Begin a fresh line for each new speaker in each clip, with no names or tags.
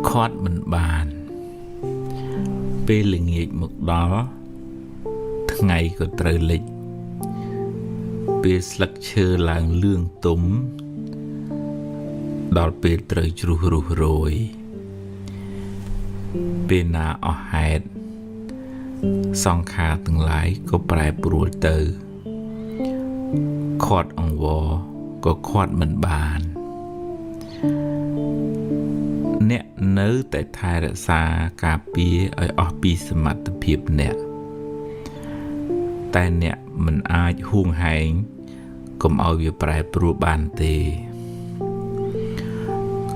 khót mình bàn bê lì nghiệt một đó ngày của trời lịch bê sạc chơ làng lương túm đọt bê trời chru rù rồi bê nà ở hẹt song khá từng lái có bài bùa tử khót ông vô có khót mình bàn nè nớ tại thai đã xa cà bia ở pi sầm mặt tập hiệp nèแต่เนี่ยมันอาจห่วงหายก็เอาอยู่ปลายปรูบานเต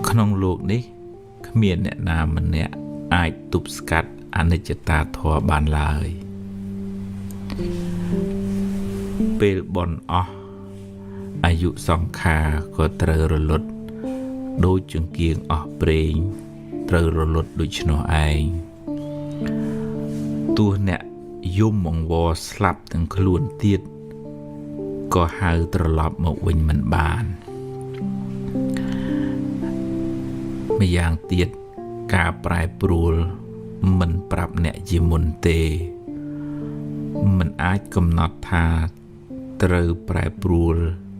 ขนมโลกนี้ขมีนเนี่ยนามันเนี่ยอาจตุบสกัดอนิจจตาทอบานลายเปลบอนอายุสองขาก็เตรรลดโดยจึงเกียงเปรงเตรรลดโดยชโนไอตัวเนี่ยยุ่มมองวอสลับตั้งขลุ่นเตียดก็หายตลอดมาวิ่งมันบานไม่อย่างเตียดกาปลายปรูลมันปรับเนี่ยยิมุนเตมันอาจกำหนดทาเตรปลายปรูล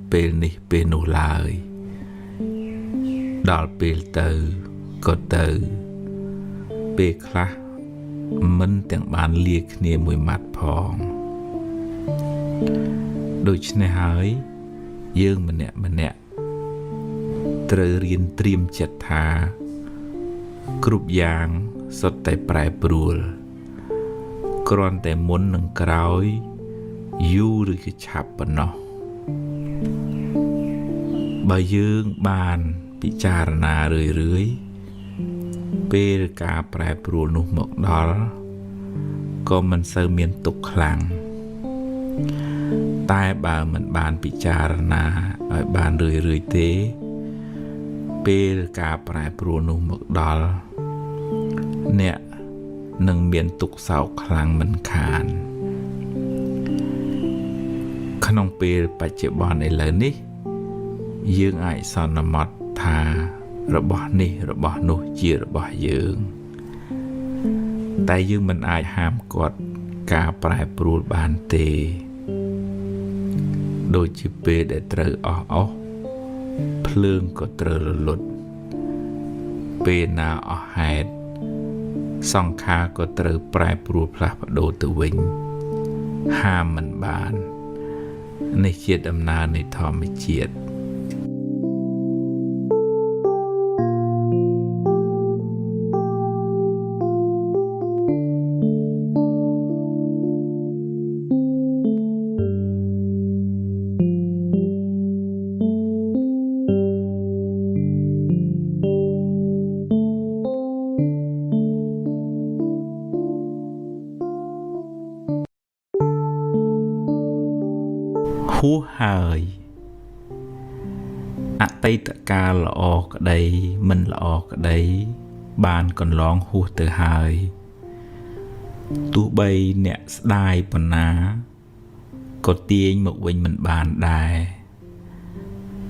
เป็นนี่เป็นโนลายดอลเปลเตอก็เตอเปคลามันแต่งบานเลียกเนียมวยมัดพองโดยเฉพาะหายยื่งมันเนี่ยเตรเรียนเตรียมจัดทากรุบยางสดแต่ปลายปรูลกรอนแต่มุนหนึ่งกร้อยยูหรือฉับปนเนาะใบยื่งบานพิจารณาเรื่อยเปรกาปลายปรูนุหมกดอลก็มันเสมียนตกคลังใต้บ่ามันบานพิจารณาบานเรื่อยเตเปรกาปลายปรูนุหมกดอลเนี่ยหนึ่งเมียนตกเสาคลังมันขานขนมเปรปัจจุบันในเลยนี่ยื่งไอซอนมอดทาระบอบนี่ระบอบโนจีระบอบยืงแต่ยืงมันอาจห้ามกดกาปลายปรูบานเตโดยจิเปได้เตรอเพลิงก็เตรหลุดเปนาแหดสองขาก็เตรปลายปรูพลาโดตวิงห้ามมันบานในเจียดอำนาจในทอมเจียดผู้หายอติตกาละออกได้มันละออกได้บานก่อนร้องหูเตอหายตัวใบเนี่ยได้ปนาก็เตียงหมกวิ่งมันบานได้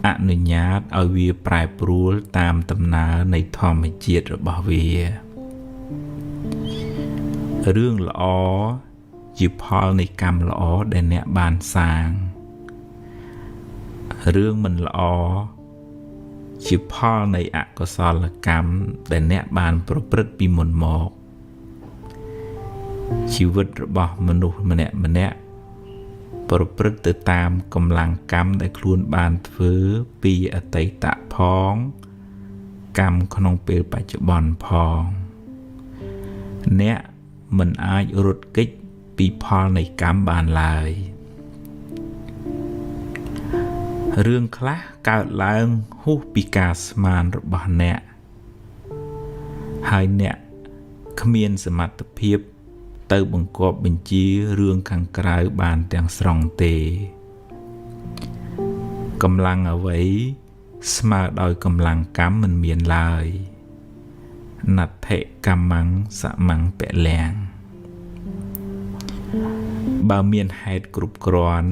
อนุญาตเอาเวียปลายปรูลตามตำนาในธรรมเจียดระบาเวียเรื่องละอจิพอลในกรรมละอได้เนี่ยบานสร้างเรื่องมันละชิพอในอกศลกรรมแต่เนบานประพฤติปีมนหมอกชีวิตระบอบมนุษย์มันเนี่ยประพฤติตามกำลังกรรมได้คลุนบานฟื้นปีอติตะพ้องกรรมขนมเปรปัจจุบันพองเนี่ยมันอาจรุดกิจปีพอในกรรมบานลายเรื่องคล้าการล้างหูปีกาสมานระบาเนี่ยหายเนี่ยขมีนสมัติเพียบเติบังกอบบัญชีเรื่องขังกลายบานแต่งสรองเตกำลังเอาไว้สมาโดยกำลังกรรมมันเมียนลายนัดเทะกำมังสมังแปะแรงบาเมียนไฮดกรุบกรอน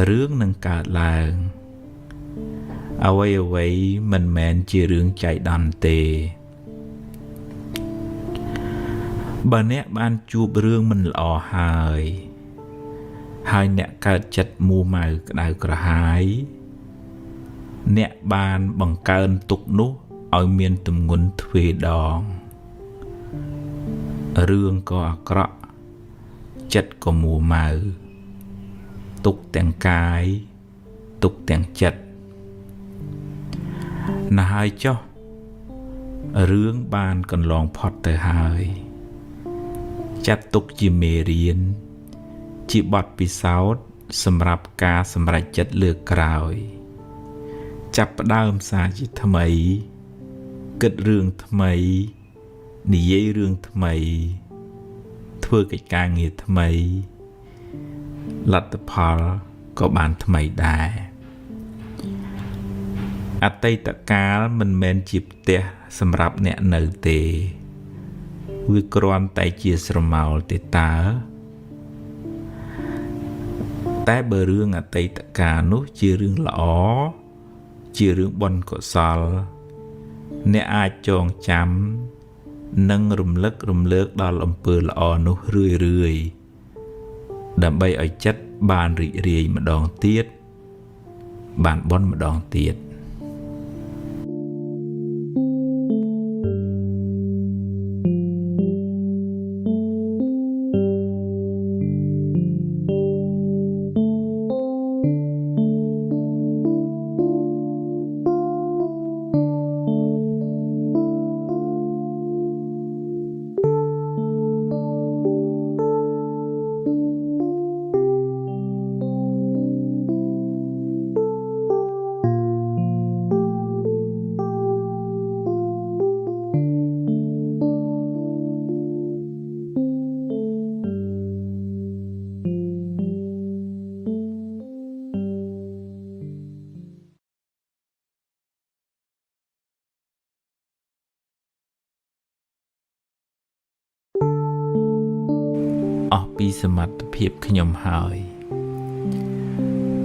เรื่องนังกาลางเอาไว้มันแมนจีเรื่องใจดันเต បើអ្នកបានជួបរឿងមិនល្អហើយអ្នកកើតចិត្តមួម៉ៅក្តៅក្រហាយអ្នកបានបង្កើនទុកនោះឲ្យមានទម្ងន់ទ្វេដងរឿងក៏អាក្រក់ចិត្តក៏មួម៉ៅទុកទាំងកាយទុកទាំងចិត្តណាស់ហើយចុះរឿងបានកន្លងផុតទៅហើយចាត់ទុកជាមេរៀនជាបទពិសោធន៍សម្រាប់ការសម្រេចចិត្តលើកក្រោយចាប់ផ្ដើមសារជាថ្មីគិតរឿងថ្មីនិយាយរឿងថ្មីធ្វើកិច្ចការងារថ្មីលទ្ធផលក៏បានថ្មីដែរអតីតកាលមិនមែនជាផ្ទះសម្រាប់អ្នកនៅទេវាគ្រាន់តែជាស្រមោលទេតើតែបើរឿងអតីតកាលនោះជារឿងល្អជារឿងបុណ្យកុសលអ្នកអាចចងចាំនិងរំលឹករំលើកដល់អំពើល្អនោះរឿយៗដើម្បីឲ្យចិត្តបានរីករាយម្ដងទៀតបានបុណ្យម្ដងទៀតអស់ពីសមត្ថភាពខ្ញុំហើយ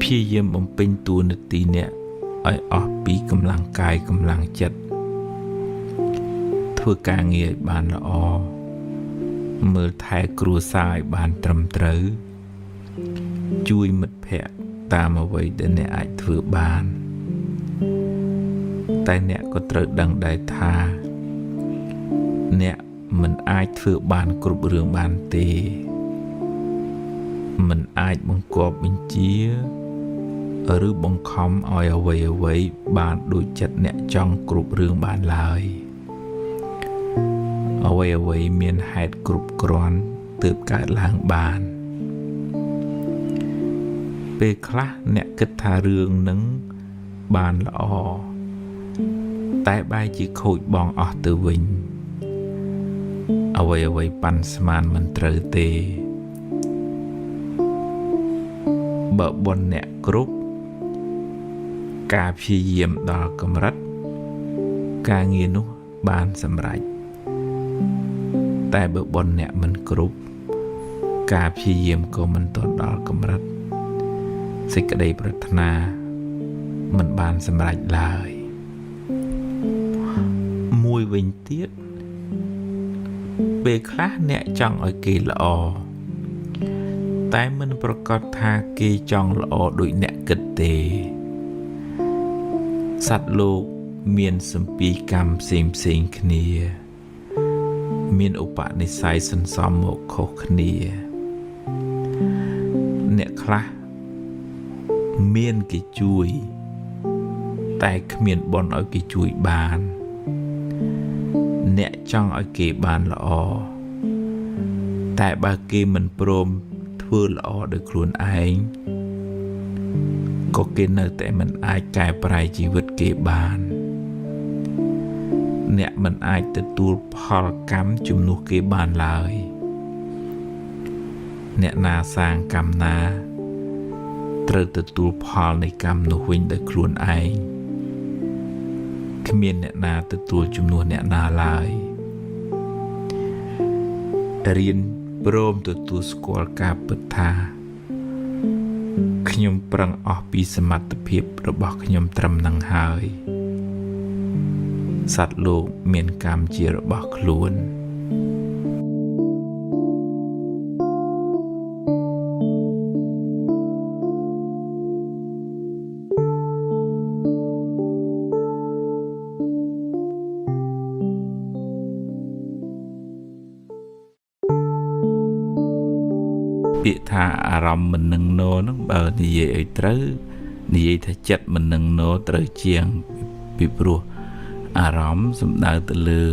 ព្យាយាមបំពេញតួនាទីអ្នកឲ្យអស់ពីកម្លាំងកាយកម្លាំងចិត្តធ្វើការងារឲ្យបានល្អមើលថែគ្រួសារឲ្យបានត្រឹមត្រូវជួយមិត្តភ័ក្តិតាមអ្វីដែលអ្នកអាចធ្វើបានតែអ្នកក៏ត្រូវដឹងដែរថាអ្នកមិនអាចធ្វើបានគ្រប់រឿងបានទេមិនអាចបង្គាប់បញ្ជាឬបង្ខំឲ្យអ្វីបានដូចចិត្តអ្នកចង់គ្រប់រឿងបានឡើយអ្វីមានហេតុគ្រប់គ្រាន់ទើបកើតឡើងបានពេលខ្លះអ្នកគិតថារឿងនឹងបានល្អតែបែរជាខូចបងអស់ទៅវិញអ្វីប៉ាន់ស្មានមិនត្រូវទេបើបុណ្យអ្នកគ្រប់ការព្យាយាមដល់កម្រិតការងារនោះបានសម្រេចតែបើបុណ្យអ្នកមិនគ្រប់ការព្យាយាមក៏មិនទាន់ដល់កម្រិតសេចក្តីប្រាថ្នាមិនបានសម្រេចឡើយមួយវិញទៀតពេលខ្លះអ្នកចង់ឲ្យគេល្អតែមិនប្រកាសថាគេចង់ល្អដូចអ្នកគិតទេសត្វលោកមានសម្ពីកម្មផ្សេងគ្នាមានឧបនិស្ស័យសន្សំមកខុសគ្នាអ្នកខ្លះមានគេជួយតែគ្មានបុណ្យឲ្យគេជួយបានអ្នកចង់ឲ្យគេបានល្អតែបើគេមិនព្រមធ្វើល្អដោយខ្លួនឯងក៏គេនៅតែមិនអាចកែប្រែជីវិតគេបានអ្នកមិនអាចទទួលផលកម្មជំនួសគេបានឡើយអ្នកណាសាងកម្មណាត្រូវទទួលផលនៃកម្មនោះវិញដោយខ្លួនឯងគ្មានអ្នកណាទទួលជំនួសអ្នកណាឡើយរៀនព្រមទទួលស្គាល់ការពិតថាខ្ញុំប្រឹងអស់ពីសមត្ថភាពរបស់ខ្ញុំត្រឹមនឹងហើយសត្វលោកមានកម្មជារបស់ខ្លួន ពាក្យថាអារម្មណ៍មិននឹងណោហ្នឹងបើនិយាយឲ្យត្រូវនិយាយថាចិត្តមិននឹងណោត្រូវជាងពីព្រោះអារម្មណ៍សំដៅទៅលើ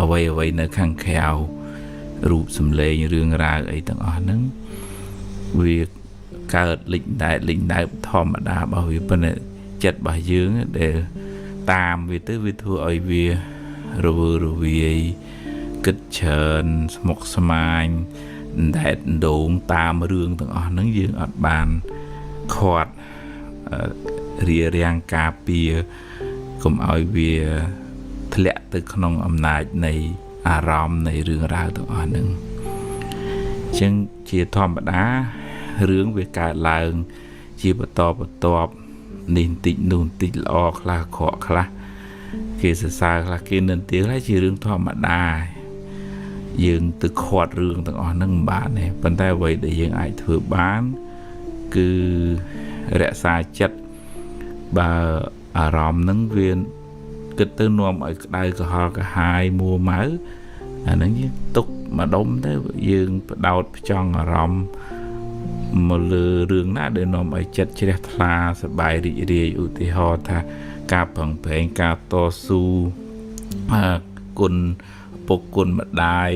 អ្វីនៅខាងក្រៅរូបសម្លេងរឿងរ៉ាវអីទាំងអស់ហ្នឹងវាកើតលេចដែកធម្មតារបស់វាប៉ុន្តែចិត្តរបស់យើងដែលតាមវាទៅវាធ្វើឲ្យវារវើរវាយគិតច្រើនស្មុគស្មាញដែតដងតាមរឿងទាំងអស់ហ្នឹងយើងអត់បានខាត់រារាំងការពារកុំឲ្យវាធ្លាក់ទៅក្នុងអំណាចនៃអារម្មណ៍នៃរឿងរ៉ាវទាំងអស់ហ្នឹងអញ្ចឹងជាធម្មតារឿងវាកើតឡើងជាបន្តបន្ទាប់នេះបន្តិចនោះបន្តិចល្អខ្លះអាក្រក់ខ្លះគេសរសើរខ្លះគេនិន្ទាហើយជារឿងធម្មតាយើងទៅខាត់រឿងទាំងអស់ហ្នឹងមិនបានទេប៉ុន្តែអ្វីដែលយើងអាចធ្វើបានគឺរក្សាចិត្តបើអារម្មណ៍ហ្នឹងវាគិតទៅនាំឲ្យក្តៅក្រហល់ក្រហាយមួម៉ៅអាហ្នឹងយើងទុកម្ដុំទៅយើងបដោតផ្ចង់អារម្មណ៍មកលើរឿងណាដែលនាំឲ្យចិត្តជ្រះថ្លាសប្បាយរីករាយឧទាហរណ៍ថាការប្រឹងប្រែងការតស៊ូគុណពុកគុណម្ដាយ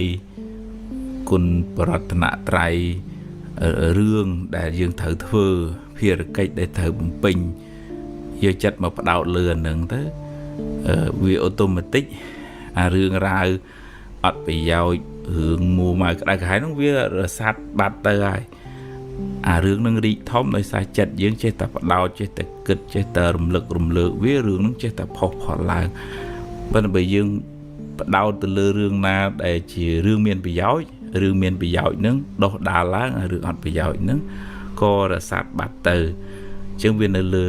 គុណបរតនត្រ័យរឿងដែលយើងត្រូវធ្វើភារកិច្ចដែលត្រូវបំពេញយកចិត្តមកផ្ដោតលើអានឹងទៅវាអូតូម៉ាទិកអារឿងរ៉ាវអត់ប្រយោជន៍រឿងមួម៉ៅក្តៅក្រហាយហ្នឹងវារសាត់បាត់ទៅហើយអារឿងនឹងរីកធំដោយសារចិត្តយើងចេះតែបដោតចេះតែគិតចេះតែរំលឹកវារឿងនឹងចេះតែផុសផុលឡើងប៉ុន្តែបើយើងបដោតទៅលើរឿងណាដែលជារឿងមានប្រយោជន៍រឿងមានប្រយោជន៍នឹងដោះដាលឡើងរឿងអត់ប្រយោជន៍នឹងក៏រសាត់បាត់ទៅអញ្ចឹងវានៅលើ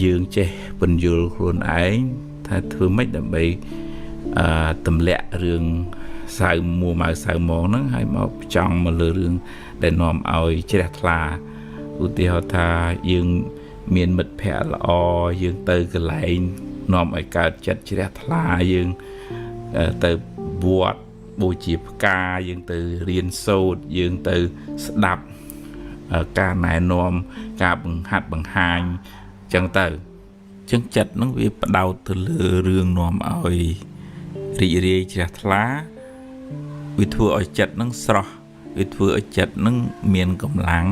យើងចេះពន្យល់ខ្លួនឯងថាធ្វើម៉េចដើម្បីទម្លាក់រឿងសៅមួម៉ៅសៅហ្មងហ្នឹងហើយមកចង់មកលើរឿងដែលនាំឲ្យជ្រះថ្លាឧទាហរណ៍ថាយើងមានមិត្តភ័ក្តិល្អយើងទៅកន្លែងនាំឲ្យកើតចិត្តជ្រះថ្លាយើងទៅវត្តបូជាផ្កាយើងទៅរៀនសូត្រយើងទៅស្ដាប់ការណែនាំការបង្ហាត់បង្ហាញអញ្ចឹងទៅអញ្ចឹងចិត្តហ្នឹងវាផ្ដោតទៅលើរឿងនាំឲ្យរីករាយជ្រះថ្លាវាធ្វើឲ្យចិត្តហ្នឹងស្រស់វាធ្វើឲ្យចិត្តហ្នឹងមានកម្លាំង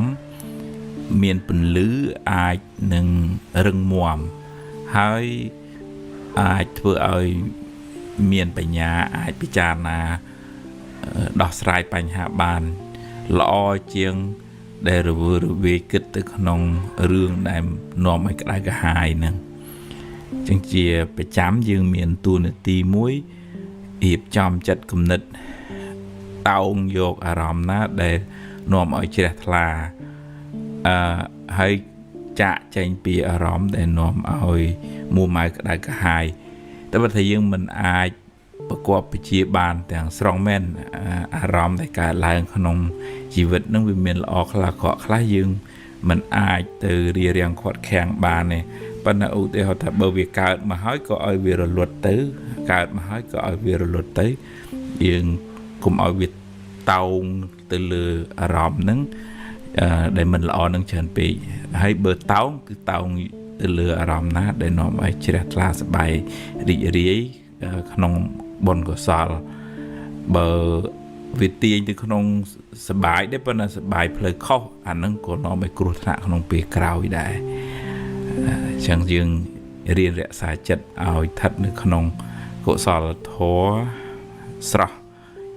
មានពន្លឺអាចនឹងរឹងមាំហើយអាចធ្វើឲ្យមានបញ្ញាអាចពិចារណាដោះស្រាយបញ្ហាបានល្អជាងដែលរវើរវាយគិតទៅក្នុងរឿងដែលនាំឲ្យក្តៅក្រហាយហ្នឹងចឹងជាប្រចាំយើងមានតួនាទីមួយរៀបចំចិត្តគំនិតតោងយកអារម្មណ៍ណាដែលនាំឲ្យជ្រះថ្លាហើយចាក់ចេញពីអារម្មណ៍ដែលនាំឲ្យមួម៉ៅក្តៅក្រហាយតែបើថាយើងមិនអាចប្រកបវិជ្ជាបានទាំងស្រុងមែនអារម្មណ៍ដែលកើតឡើងក្នុងជីវិតនឹងវាមានល្អខ្លះអាក្រក់ខ្លះយើងមិនអាចទៅរារាំងខាត់ខាំងបានទេប៉ុន្តែឧទាហរណ៍ថាបើវាកើតមកហើយក៏ឲ្យវារលត់ទៅកើតមកហើយក៏ឲ្យវារលត់ទៅយើងកុំឲ្យវាតោងទៅលើអារម្មណ៍ហ្នឹងដែលមិនល្អនឹងច្រើនពេកហើយបើតោងគឺតោងទៅលើអារម្មណ៍ណាដែលនាំឲ្យជ្រះថ្លាសប្បាយរីករាយក្នុងបុណ្យកុសលបើវាទាញទៅក្នុងសបាយដែរប៉ុន្តែសបាយផ្លូវខុសអាហ្នឹងក៏នាំឲ្យគ្រោះថ្នាក់ក្នុងពេលក្រោយដែរអញ្ចឹងយើងរៀនរក្សាចិត្តឲ្យស្ថិតនៅក្នុងកុសលធម៌ស្រស់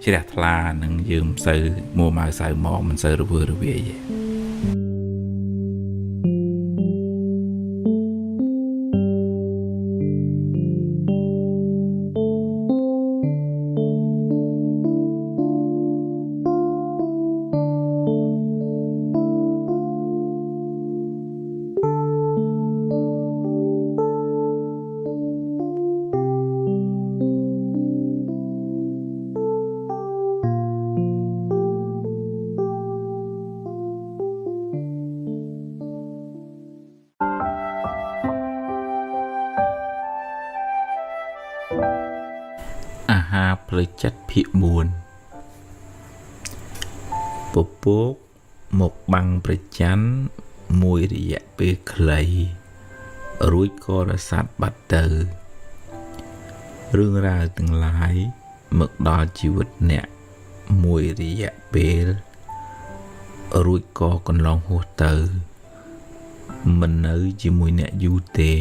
ជ្រះថ្លានឹងយើងមិនសូវមួម៉ៅសៅហ្មងមិនសូវរវើរវាយទេអាហារផ្លូវចិត្តភាគ4ពពក មកបាំងប្រច័ណ្ឌមួយរយៈពេលខ្លីរួចក៏រសាត់បាត់ទៅរឿងរ៉ាវទាំងឡាយមកដល់ជីវិតអ្នកមួយរយៈពេលរួចក៏កន្លងហួសទៅមិននៅជាមួយអ្នកយូរទេ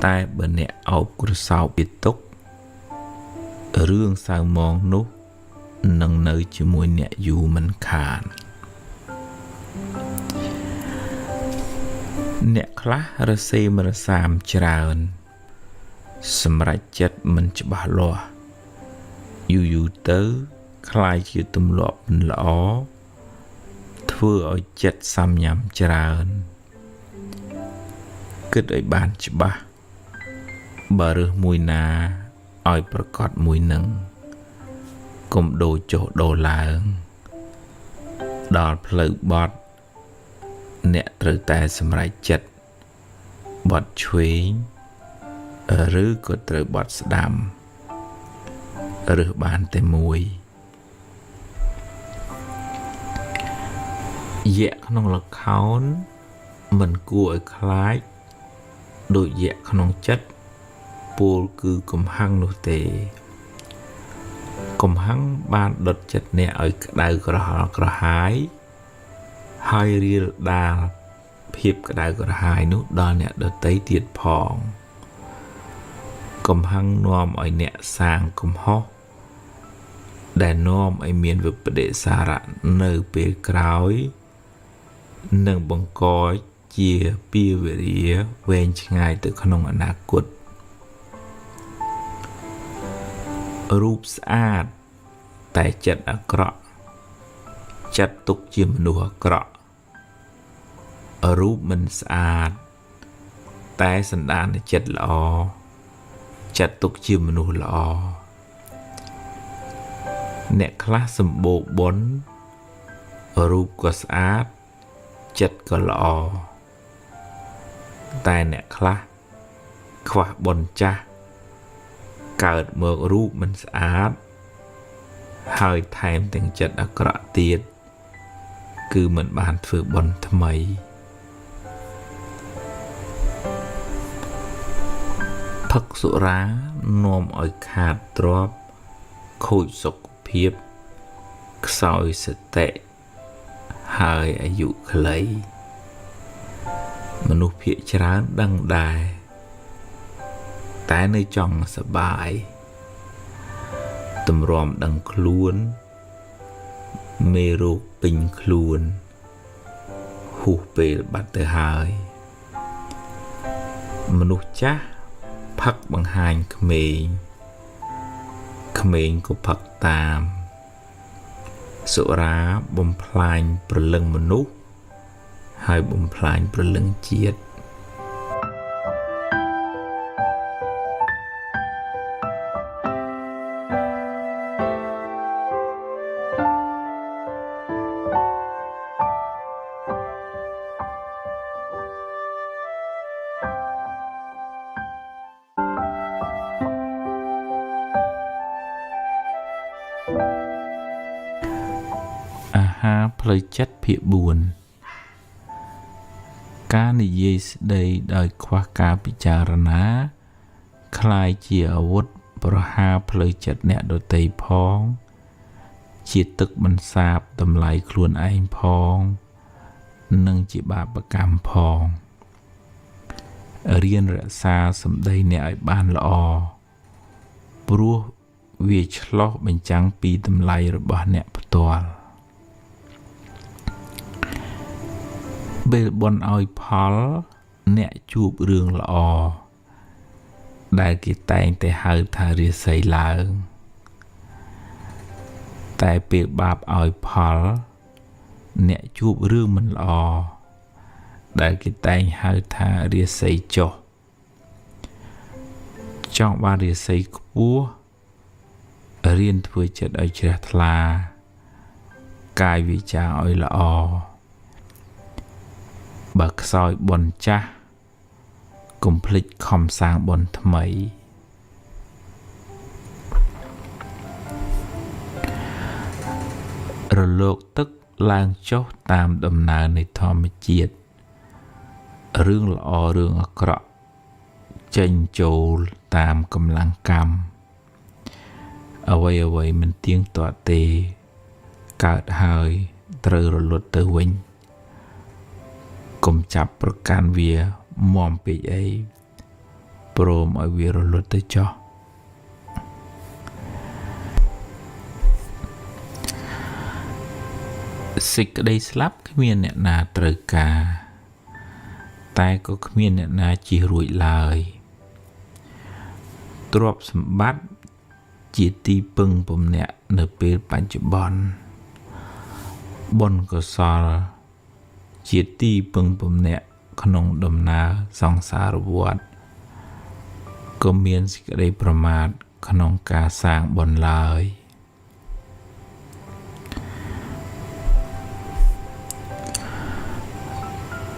តែបើអ្នកអោបក្រសោបពីទុករឿងសៅមងនោះនឹងនៅជាមួយអ្នកយូរមិនខានអ្នកខ្លះរសេមរសាមច្រើនសម្រេចចិត្តមិនច្បាស់លាស់យូរទៅคล้ายជាទម្លាប់មិនល្អធ្វើឲ្យចិត្តសាំញ៉ាំច្រើនគិតឲ្យបានច្បាស់បើរើសមួយណាឲ្យប្រកបមួយនឹងកុំដូរចុះដូរឡើងដល់ផ្លូវបត់អ្នកត្រូវតែសម្រេចចិត្តបត់ឆ្វេងឬក៏ត្រូវបត់ស្ដាំរើសបានតែមួយយៈក្នុងល្ខោនមិនគួរឲ្យខ្លាចដូចយៈក្នុងចិត្តពោលគឺកំហឹងនោះទេកំហឹងបានដុតចិត្តអ្នកឲ្យក្តៅក្រហល់ក្រហាយហើយរៀលដាលភាពក្តៅក្រហាយនោះដល់អ្នកដទៃទៀតផងកំហឹងនាំឲ្យអ្នកសាងកំហុសដែលនាំឲ្យមានវិបដិសារៈនៅពេលក្រោយនឹងបង្កជាពីវេរាវែងឆ្ងាយទៅក្នុងអនាគតរូបស្អាតតែចិត្តអាក្រក់ចាត់ទុកជាមនុស្សអាក្រក់រូបមិនស្អាតតែសន្តានចិត្តល្អចាត់ទុកជាមនុស្សល្អអ្នកខ្លះសម្បូរបុណ្យរូបក៏ស្អាតចិត្តក៏ល្អតែអ្នកខ្លះខ្វះបុណ្យចាស់កើតមករូបមិនស្អាតហើយថែមទាំងចិត្តអាក្រក់ទៀតគឺមិនបានធ្វើបុណ្យថ្មីផឹកសុរានាំឲ្យខាតទ្រព្យខូចសុខភាពខ្សោយសតិហើយអាយុខ្លីមនុស្សភាគច្រើនដឹងដែរតែនៅចង់សប្បាយទម្រាំដឹងខ្លួនមេរោគពេញខ្លួនហួសពេលបាត់ទៅហើយមនុស្សចាស់ផឹកបង្ហាញក្មេងក្មេងក៏ផឹកតាមសុរាបំផ្លាញព្រលឹងមនុស្សហើយបំផ្លាញព្រលឹងជាតិអាហារផ្លូវចិត្តភាគ4ការនិយាយស្ដីដោយខ្វះការពិចារណាคล้ายជាអាវុធប្រហារផ្លូវចិត្តអ្នកដទៃផងជាទឹកបន្សាបតម្លៃខ្លួនឯងផងនិងជាបាបកម្មផងរៀនរក្សាសម្ដីអ្នកឲ្យបានល្អព្រោះវាឆ្លោះបញ្ចាំងពីតម្លៃរបស់អ្នកផ្ទាល់ពេលបន់ឲ្យផលអ្នកជួបរឿងល្អដែលគេតែងតែហៅថារាសីឡើងតែពេលបាបឲ្យផលអ្នកជួបរឿងមិនល្អដែលគេតែងហៅថារាសីចុះចង់បានរាសីខ្ពស់រៀនធ្វើចិត្តឲ្យជ្រះថ្លាកាយវាចាឲ្យល្អបើខ្សោយបុណ្យចាស់កុំភ្លេចខំសាងបុណ្យថ្មីរលកទឹក ឡើងចុះតាមដំណើរនៃធម្មជាតិរឿងល្អរឿងអាក្រក់ចេញចូលតាមកម្លាំងកម្មអ្វីមិនទៀងទាត់ទេកើតហើយត្រូវរលត់ទៅវិញកុំចាប់ប្រកាន់វាមាំពេកអីព្រមឲ្យវារលត់ទៅចុះសេចក្តីស្លាប់គ្មានអ្នកណាត្រូវការតែក៏គ្មានអ្នកណាជិះរួចឡើយទ្រព្យសម្បត្តិជាទីពឹងពំនាក់នៅពេលបច្ចុប្បន្នបុណ្យកុសលជាទីពឹងពំនាក់ក្នុងដំណើរសង្សារវដ្តក៏មានសេចក្តីប្រមាទក្នុងការសាងបុណ្យឡើយ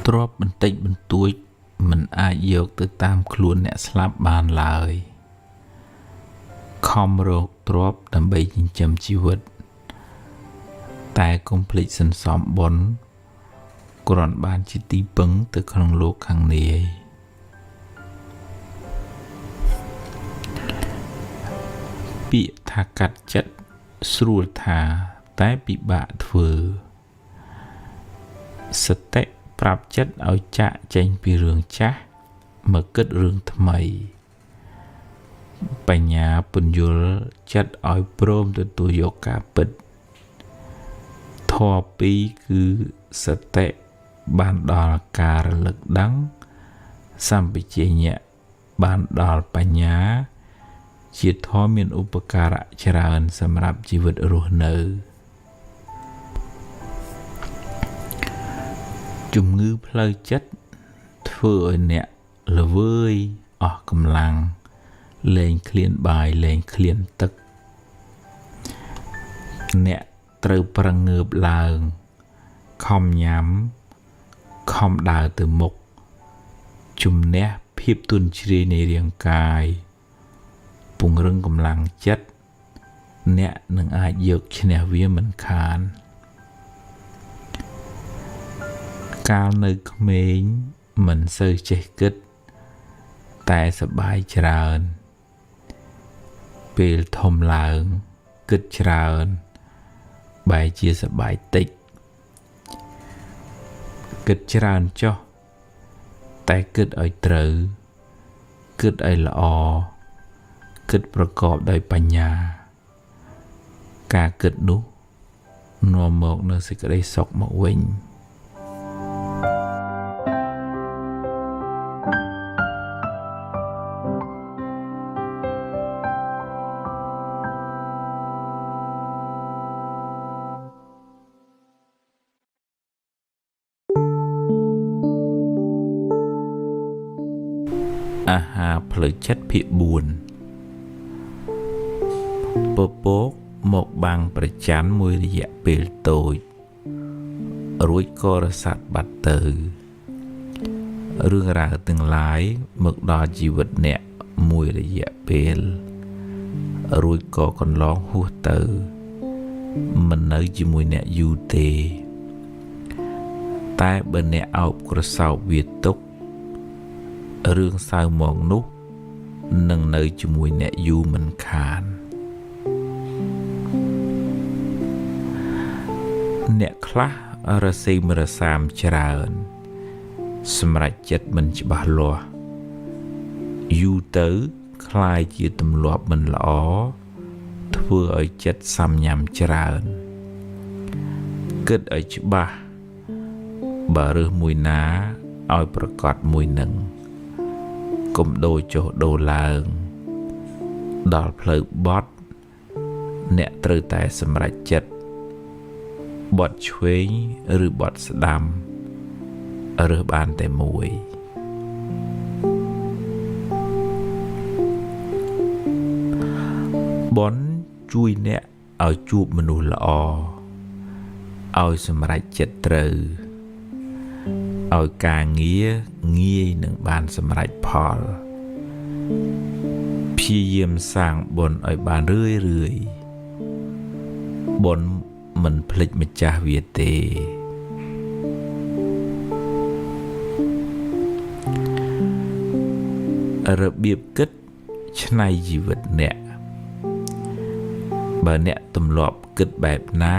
ទ្រព្យបន្តិចបន្តួចមិនអាចយកទៅតាមខ្លួនអ្នកស្លាប់បានឡើយខំរកទ្រព្យដើម្បីចិញ្ចឹមជីវិតតែកុំភ្លេចសន្សំបុណ្យគ្រាន់បានជាទីពឹងទៅក្នុងលោកខាងនាយពាក្យថាកាត់ចិត្តស្រួលថាតែពិបាកធ្វើសតិប្រាប់ចិត្តឲ្យចាកចេញពីរឿងចាស់មកគិតរឿងថ្មីបញ្ញាពន្យល់ចិត្តឲ្យព្រមទទួលយកការពិតធម៌ពីរគឺសតិបានដល់ការរលឹកដឹងសម្បជញ្ញៈបានដល់បញ្ញាជាធម៌មានឧបការៈច្រើនសម្រាប់ជីវិតរស់នៅជំងឺផ្លូវចិត្តធ្វើឲ្យអ្នកល្វើយអស់កម្លាំងលែងឃ្លានបាយលែងឃ្លានទឹកអ្នកត្រូវប្រឹងងើបឡើងខំញ៉ាំខំដើរទៅមុខជំនះភាពទន់ជ្រាយនៃរាងកាយពង្រឹងកម្លាំងចិត្តអ្នកនឹងអាចយកឈ្នះវាមិនខានកាលនៅក្មេងមិនសូវចេះគិតតែសប្បាយច្រើនពេលធំឡើងគិតច្រើនបែរជាសប្បាយតិចគិតច្រើនចុះតែគិតឲ្យត្រូវគិតឲ្យល្អគិតប្រកបដោយបញ្ញាការគិតនោះនាំមកនូវសេចក្តីសុខមកវិញអាហារផ្លូវចិត្តភាគ4ពពកមកបាំងប្រច័ណ្ឌមួយរយៈពេលតូចរួចក៏រសាត់បាត់ទៅរឿងរ៉ាវទាំងឡាយមកដល់ជីវិតអ្នកមួយរយៈពេលរួចក៏កន្លងហួសទៅមិននៅជាមួយអ្នកយូរទេតែបើអ្នកអោបក្រសោបវាទុករឿងសៅមកនោះនឹងនៅជាមួយអ្នកយូរមិនខានអ្នកខ្លះរសេមរសាមច្រើនសម្រេចចិត្តមិនច្បាស់លាស់យូរទៅคล้ายជាទម្លាប់មិនល្អធ្វើឲ្យចិត្តសាំញ៉ាំច្រើនគិតឲ្យច្បាស់បើរើសមួយណាឲ្យប្រកបមួយនឹងកុំដូរចុះដូរឡើងដល់ផ្លូវបត់អ្នកត្រូវតែសម្រេចចិត្តបត់ឆ្វេងឬបត់ស្ដាំរើសបានតែមួយបុណ្យជួយអ្នកឲ្យជួបមនុស្សល្អឲ្យសម្រេចចិត្តត្រូវឲ្យការងារងាយនឹងបានសម្រេចផលព្យាយាមសាងបុណ្យឲ្យបានរឿយបុណ្យ mình phịch mà cha Việt têระเบียบกึศในชีวิตเนี่ยบ่เนี่ยตำรวจกึศแบบน้า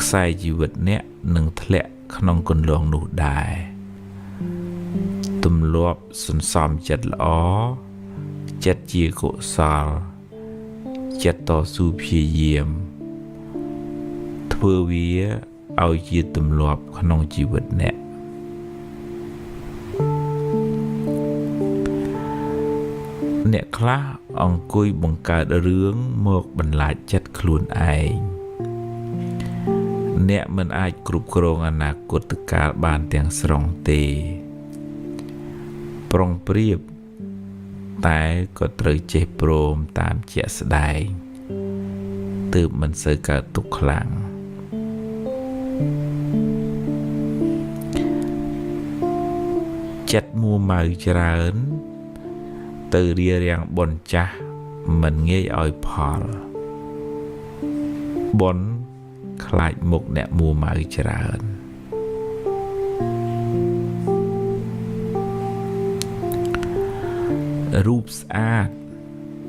ใส่ชีวิตเนี่ยหนึ่งทะเลขนองคนลองหนูได้ตำรวจสันสอมจัดล้อจัดเจียกุศลจัดต่อสู้เพียเยี่ยมเพื่อวิเอาเยียตำรวจขนองชีวิตเนี่ยเนี่ยคลาองคุยบังการเรื่องหมกบรรลัดจัดคลุนไอเนี่ยมันอาจกรุบกรองอนาคตการบานเตียงสรองเตปรองเปรียบแต่ก็ตรึกเจโปรมตามเจสไดตืบมันเสกกตุกคลังจัดมัวมาจราอนtừ ria riang bồn cha mình nghe oi phò bồn khai một nẹ mùa mãi trànรูปสะอาด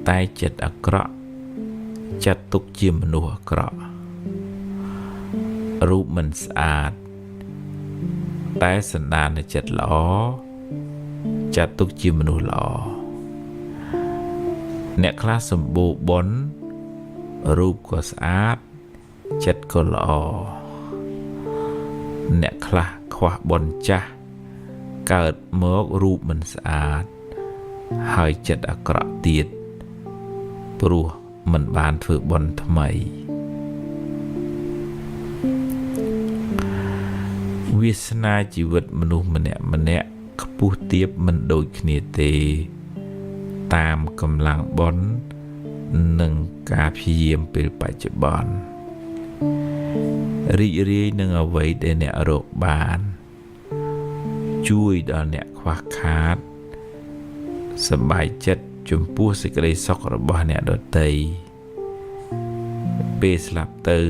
แต่จิตอักระจัดตุกจิมมนุษย์อักระรูปมันสะอาดแต่สันดานในจิตหล่อจัดตุกจิมมนุษย์หล่อเนี่ยคลาสมบูรณ์บนรูปก็สะอาดจัดก็หล่อเนี่ยคลาขวาบนจ้ะเกิดเมื่อรูปมันสะอาดหายจัดอักระเตียดปลัวมันบานฝือบนทำไมวิสนาชีวิตมนุษย์มันเนี่ยขปูเตียบมันโดยคเนเตตามกำลังบนหนึ่งกาพิเยมเป็นปัจจุบันริเรียหนึ่งเอาไว้ในเนี่ยโรคบานช่วยดอนเนี่ยควักขาดสบายจัดจมพูสิกระไรซอกระบาเนี่ยโดดเตยเปสลับเตอ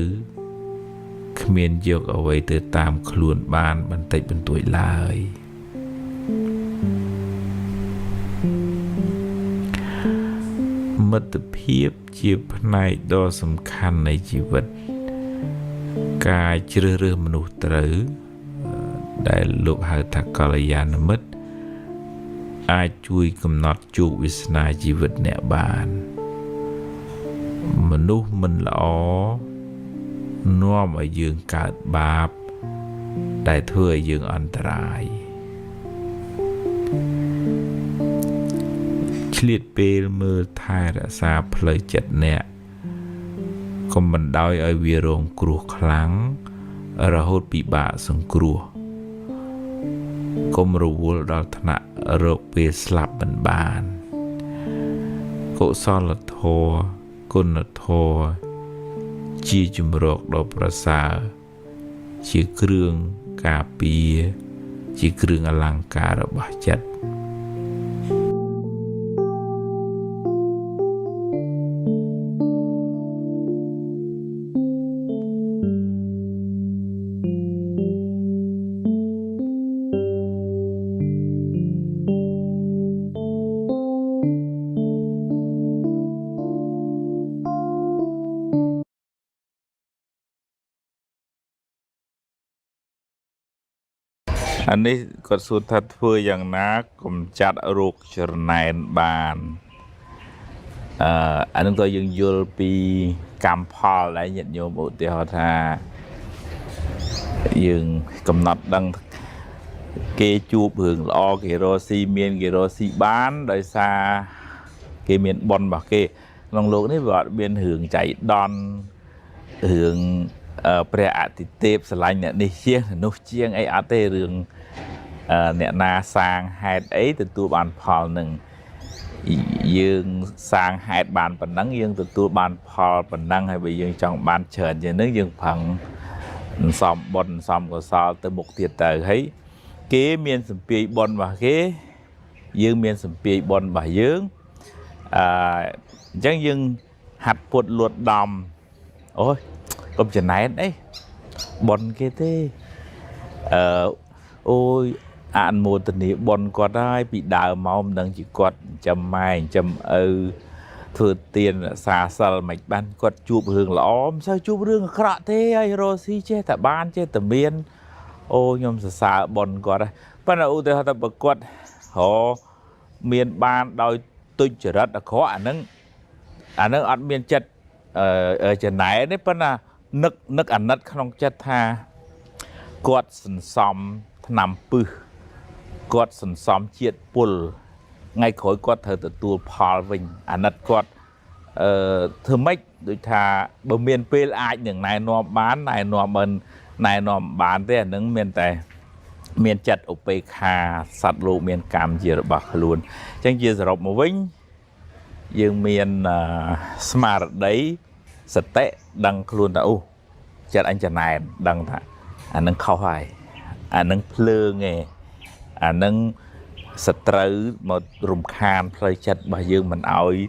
ขเมียนยกเอาไว้เตอตามขลุ่นบานบันไตเป็นตัวลายมิตรเพียบจีบในดอสำคัญในชีวิตกายเชื่อเรื่องมนุษย์หรือได้ลูกหาทักกรยานมิตรอาจช่วยกำหนดจุวิสนาชีวิตเนี่ยบานมนุษย์มันล้อน้อมอายืงเกิดบาปได้เพื่อยืงอันตรายเฉลี่ยเปลมือทายรักษาเพลยจัดเนี่ยก็มันได้ไอเวียรงกลัวครั้งระหดปีบะสังกลัวก็มรู้วดอลธนะโรคเปสลับบันบานกุศลโทกุณโทจีจุมโรคดอกประสาจีเครื่องกาปีจีเครื่องอลังการบาจัดอันนี้ก็สุดทัดเพื่ออย่างนักกำจัดโรคเชื้อในบานอันนั้นตัวยังยูปีกำพอลและยัดโยมอุติหธายังกำหนดดังเกจูบหึงล้อเกโรซีเมียนเกโรซีบ้านโดยซาเกเมียนบอลบอกเกลองโลกนี่บอกเบียนหึงใจดอนหึงเปรียอติเทปสลายเนี่ยนี่เชียงนุเชียงไออาเตเรื่องเนี่ยนาสางหายไอตัวบานพอลหนึ่งยืงสางหายบานปันนังยืงตัวบานพอลปันนังให้ไปยืงจังบานเฉินอย่างนึกยืงพังซ้อมบอลซ้อมก็ซ้อมตัวบุกเตียเตอให้เก๋เมียนสมปีบอลว่าเก๋ยืงเมียนสมปีบอลว่ายืงจังยืงหัดปวดหลวดดำโอ้ย กบจะไหนđấy bòn kia thế ôi ăn một tình yêu bòn cóได้bị đào máu đang chỉ quạt chầm mai chầm thừa tiền xa xal mạch ban quạt chụp hương lõm sao chụp hương khạ thế ai rosi che tại ban che tại miền ôi nhom xa bòn có đây ban đầu tôi họ tập quạt họ miền ban đòi tôi chỉ rất là khó anh nâng ăn miền chất ở trên này đấy ban là nước ăn nứt không chất tha quạt sần xóm nằm pư quạt sần xóm chiết pul ngay khối quạt thời tự tua Paul Vinh anh nứt quạt thưa mấy đôi thà bờ miền pê ai những này nó bán này nó bán thế nâng miền tây miền chặt ở pê kha sạt lũ miền cam chia bạc luôn chẳng chia rộng một vinh dương miền smart đấy sạch tệ đăng luôn đã u chặt anh chặt này đăng thà anh nâng khâu hỏi anh nâng plơ nghe anh nâng sạch trứ một rùm khan play chặt bà dương mình oi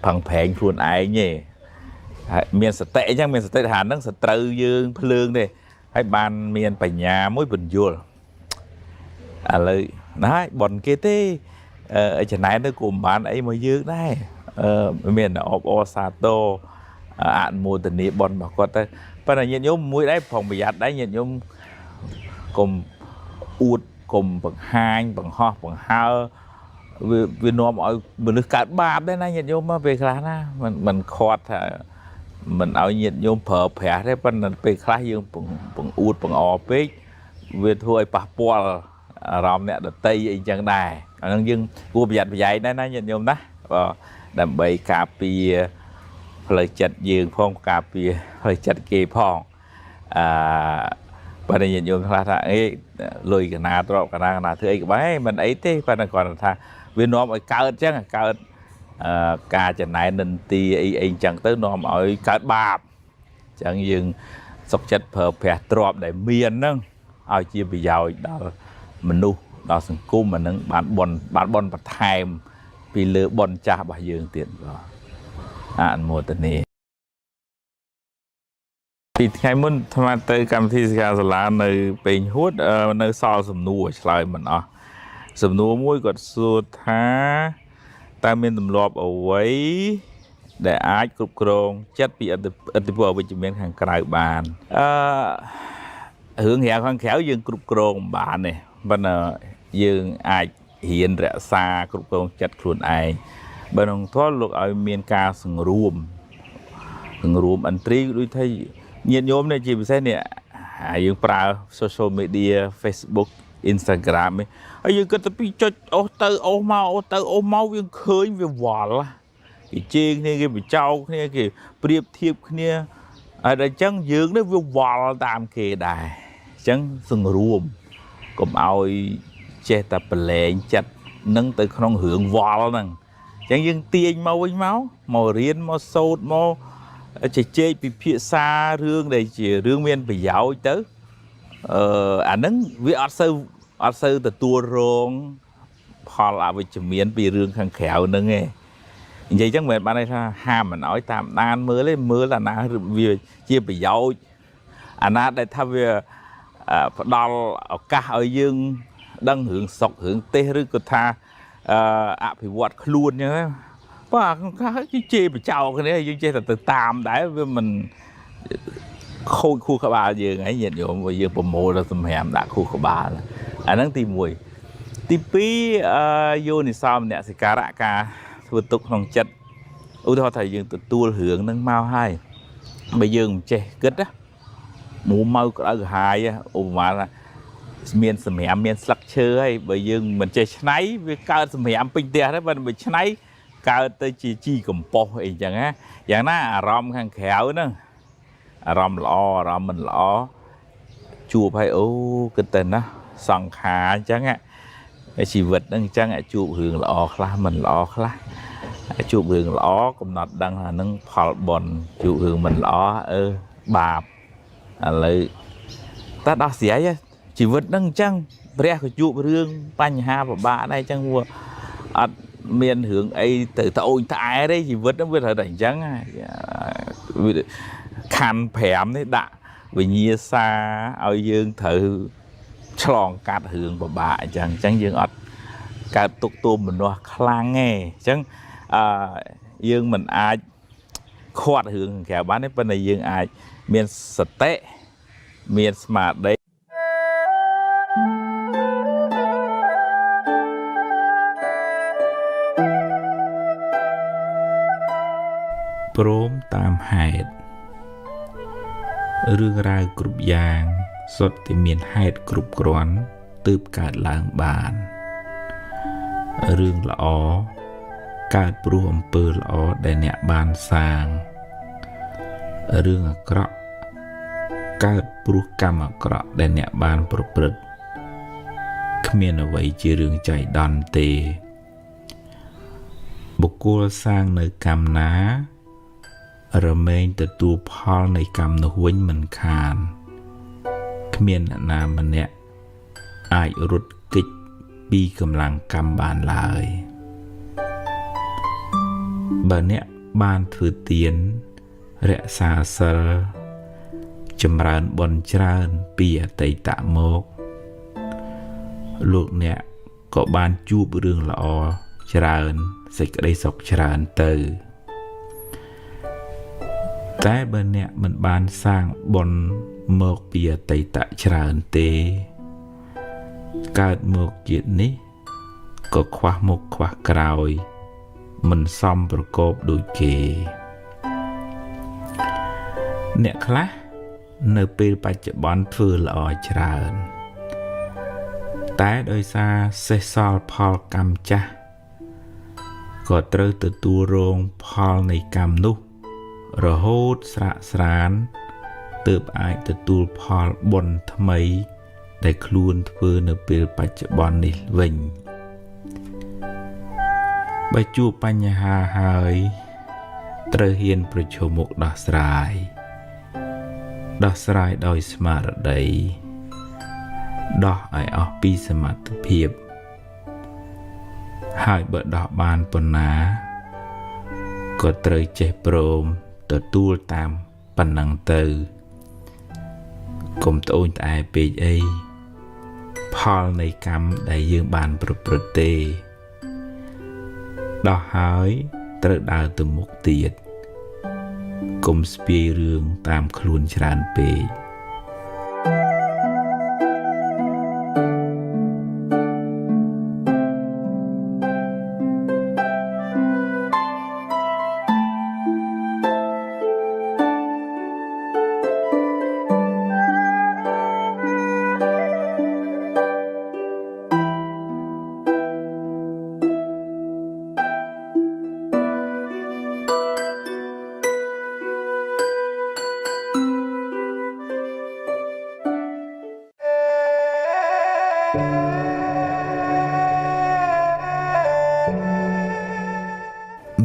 phẳng phèn luôn ai nhỉ miền sạch tệ chẳng miền sạch tệ hàn nâng sạch trứ dương plơ đây hay ban miền phải nhà mỗi bình vua lời nói bọn kia thế ở trên này nó cùng bán ấy mà dương đây miền Osato ăn mua tình yêu bọn bà con ta bây giờ nhận nhóm mũi đấy phòng bị giặt đấy nhận nhóm cùng uột cùng bằng hai bằng ho bằng hao vì nó mọi mình được cả ba đấy này nhận nhóm mà về khá na mình khót mình ở nhận nhóm phở phẻ đấy bên mình về khá dương bằng uột bằng o pê về thôi bà bò ròm nè đợt tây vậy chẳng này anh dương cua bị giặt bị dậy đấy này nhận nhóm đó đầm bầy cà pi lời chặt dương phong cà pi lời chặt kê phong và đây nhìn vô là ấy lùi cái nào trộn cái nào thứ ấy cái bái mình ấy thế và còn là vì nó mọi cao chứ cao ca trận này nên ti ấy chẳng tới nó mọi cao bạp chẳng dừng sọc chất phở phè trộn để miền nâng ai chia bị giàu đó mình nu đó sừng cung mà nâng bán bon bát thèm vì lừa bon cha bà dương tiền rồi ăn mua tên này thì ngày muốn tham gia cam thi ska là nơi bình hút nơi so sầm nua lại mình sầm nua mũi còn xua thá ta miền tầm lọp ở ấy để ai cục cồn chất bị ở từ bờ bên miền hàng cài bàn hướng hẹn khoan khéo dương cục cồn bạn này bên dương ai hiện ra xa cục cồn chất luôn ai bên ông thoát lục ở miền ca sừng rùm anh tri đôi thấy nhiệt nhóm này chỉ biết nè dương pra social media Facebook Instagram ấy dương cái tập cho ô mau dương khơi về vỏ là cái chiên này cái bị trâu này cái priệp thiệp này ở đây chẳng dương nó về vỏ tạm kề đài chẳng sừng rùm cũng ao che tập lệ chặt nâng từ không hưởng vỏ nè chẳng dương tiền máu màu riêng màu sốt màu chỉ chơi bị phía xa rương đây chỉ rương miền bị giáo tới anh nâng vì ở sâu từ tua rong họ là vì chỉ miền bị rương khang khéo nữa nghe vậy chắc mình ban đây ha ham mà nói tạm nan mưa là na vì chia bị giáo anh á đây thay vì đo ở cả ở dương đang hưởng sọc hưởng tê rư cột tha bị vọt luôn nhá và cái chê bị trâu cái này dương chê là từ tam đấy với mình khôi khu khá ba dương ấy nhìn vô và dương bầm mồ là tầm hẻm đã khu khá ba là anh đang tìm mùi tìm pí vô này sao nè thì cá rạ cá vượt tục lòng chất ưu thọ thầy dương từ tua hưởng nâng mau hai bây giờ chê kết á mũ mau ở hai mà là miền sầm hẻm miền sặc chơi bây giờ mình chơi snáy với cao sầm hẻm bình tiền đấy mình snáy cao tới chi cầm po ấy chẳng á chẳng na rom khang khéo nữa rom lọ rom mình lọ chụp hay cái tên đó sòng khá chẳng á cái chỉ vật đang chẳng á chụp hưởng lọ khla mình lọ khla chụp hưởng lọ cũng nọt đang là nâng phật bòn chụp hưởng mình lọ bạp lại ta đọc xỉa chỉ vật đang chẳng bè của chụp hưởng bánh ha và ba đây chẳng mua miền hướng ấy từ tàu tại đấy chỉ vứt nó vứt ở đỉnh trắng khăn phèm đấy đã vì nhia xa ở dương thử chlong cát hưởng của bà chẳng chẳng dương ọt cả tục tùm mình nó khlang nghe chẳng dương mình ai khoát hưởng kẻ bán đấy bên này dương ai miền sạch tế miền smart đấy Prom tam hạt rương rau cụp giang sốt thì miền hạt cụp cron tướp cả làng bàn rương lõ cả prom pơ lõ để nhẹ bàn sang rương cọ cả pru cam cọ để nhẹ bàn pro prut miền ở vậy chỉ rương chạy đòn tề bộc cô sang nơi cam ná rồi mình từ tu Paulในกรรมนหุ่นมันคานเขมียนนามันเนี่ยอายรุดกิจปีกำลังกำบานลายบานเนี่ยบานถือเตียนเระซาเซลจำรานบนจรานปีไตตะโมกลูกเนี่ยก็บานจูบเรื่องละอจรานสิกได้สกจรานเตอแต่เบอร์เนี่ยมันบานสร้างบนเมือกเปียไตตะชราอันเตการเมือกเกียรตินี้ก็คว้ามุกคว้ากราวมันซ่อมประกอบโดยเกเนี่ยคละในปีปัจจุบันฟื้นละอชราอันแต่โดยซาเซซอลพอลกำจ้ะก็เตอตัวโรงพอลในกำนุระโหดสระสรานเติบอายตัวตูพอลบนทำไมได้คลูนเพื่อในปีปัจจุบันนี้เวงใบจูปัญหาหายเตรเฮียนประชมกดอกสายโดยสมาร์ทได้ดอกไอออกปีสมัติเพียบหายเบิดดอกบานปนาก็เตรเจโปรมตัวตูตามปันนังเตอกลมโตนตายเปย์ไอพอลในกรรมได้ยืมบานประปรเตดอกหายเตรดาวตัวมุกเตียดกลมสเปียเรืองตามคลุนชรานเปย์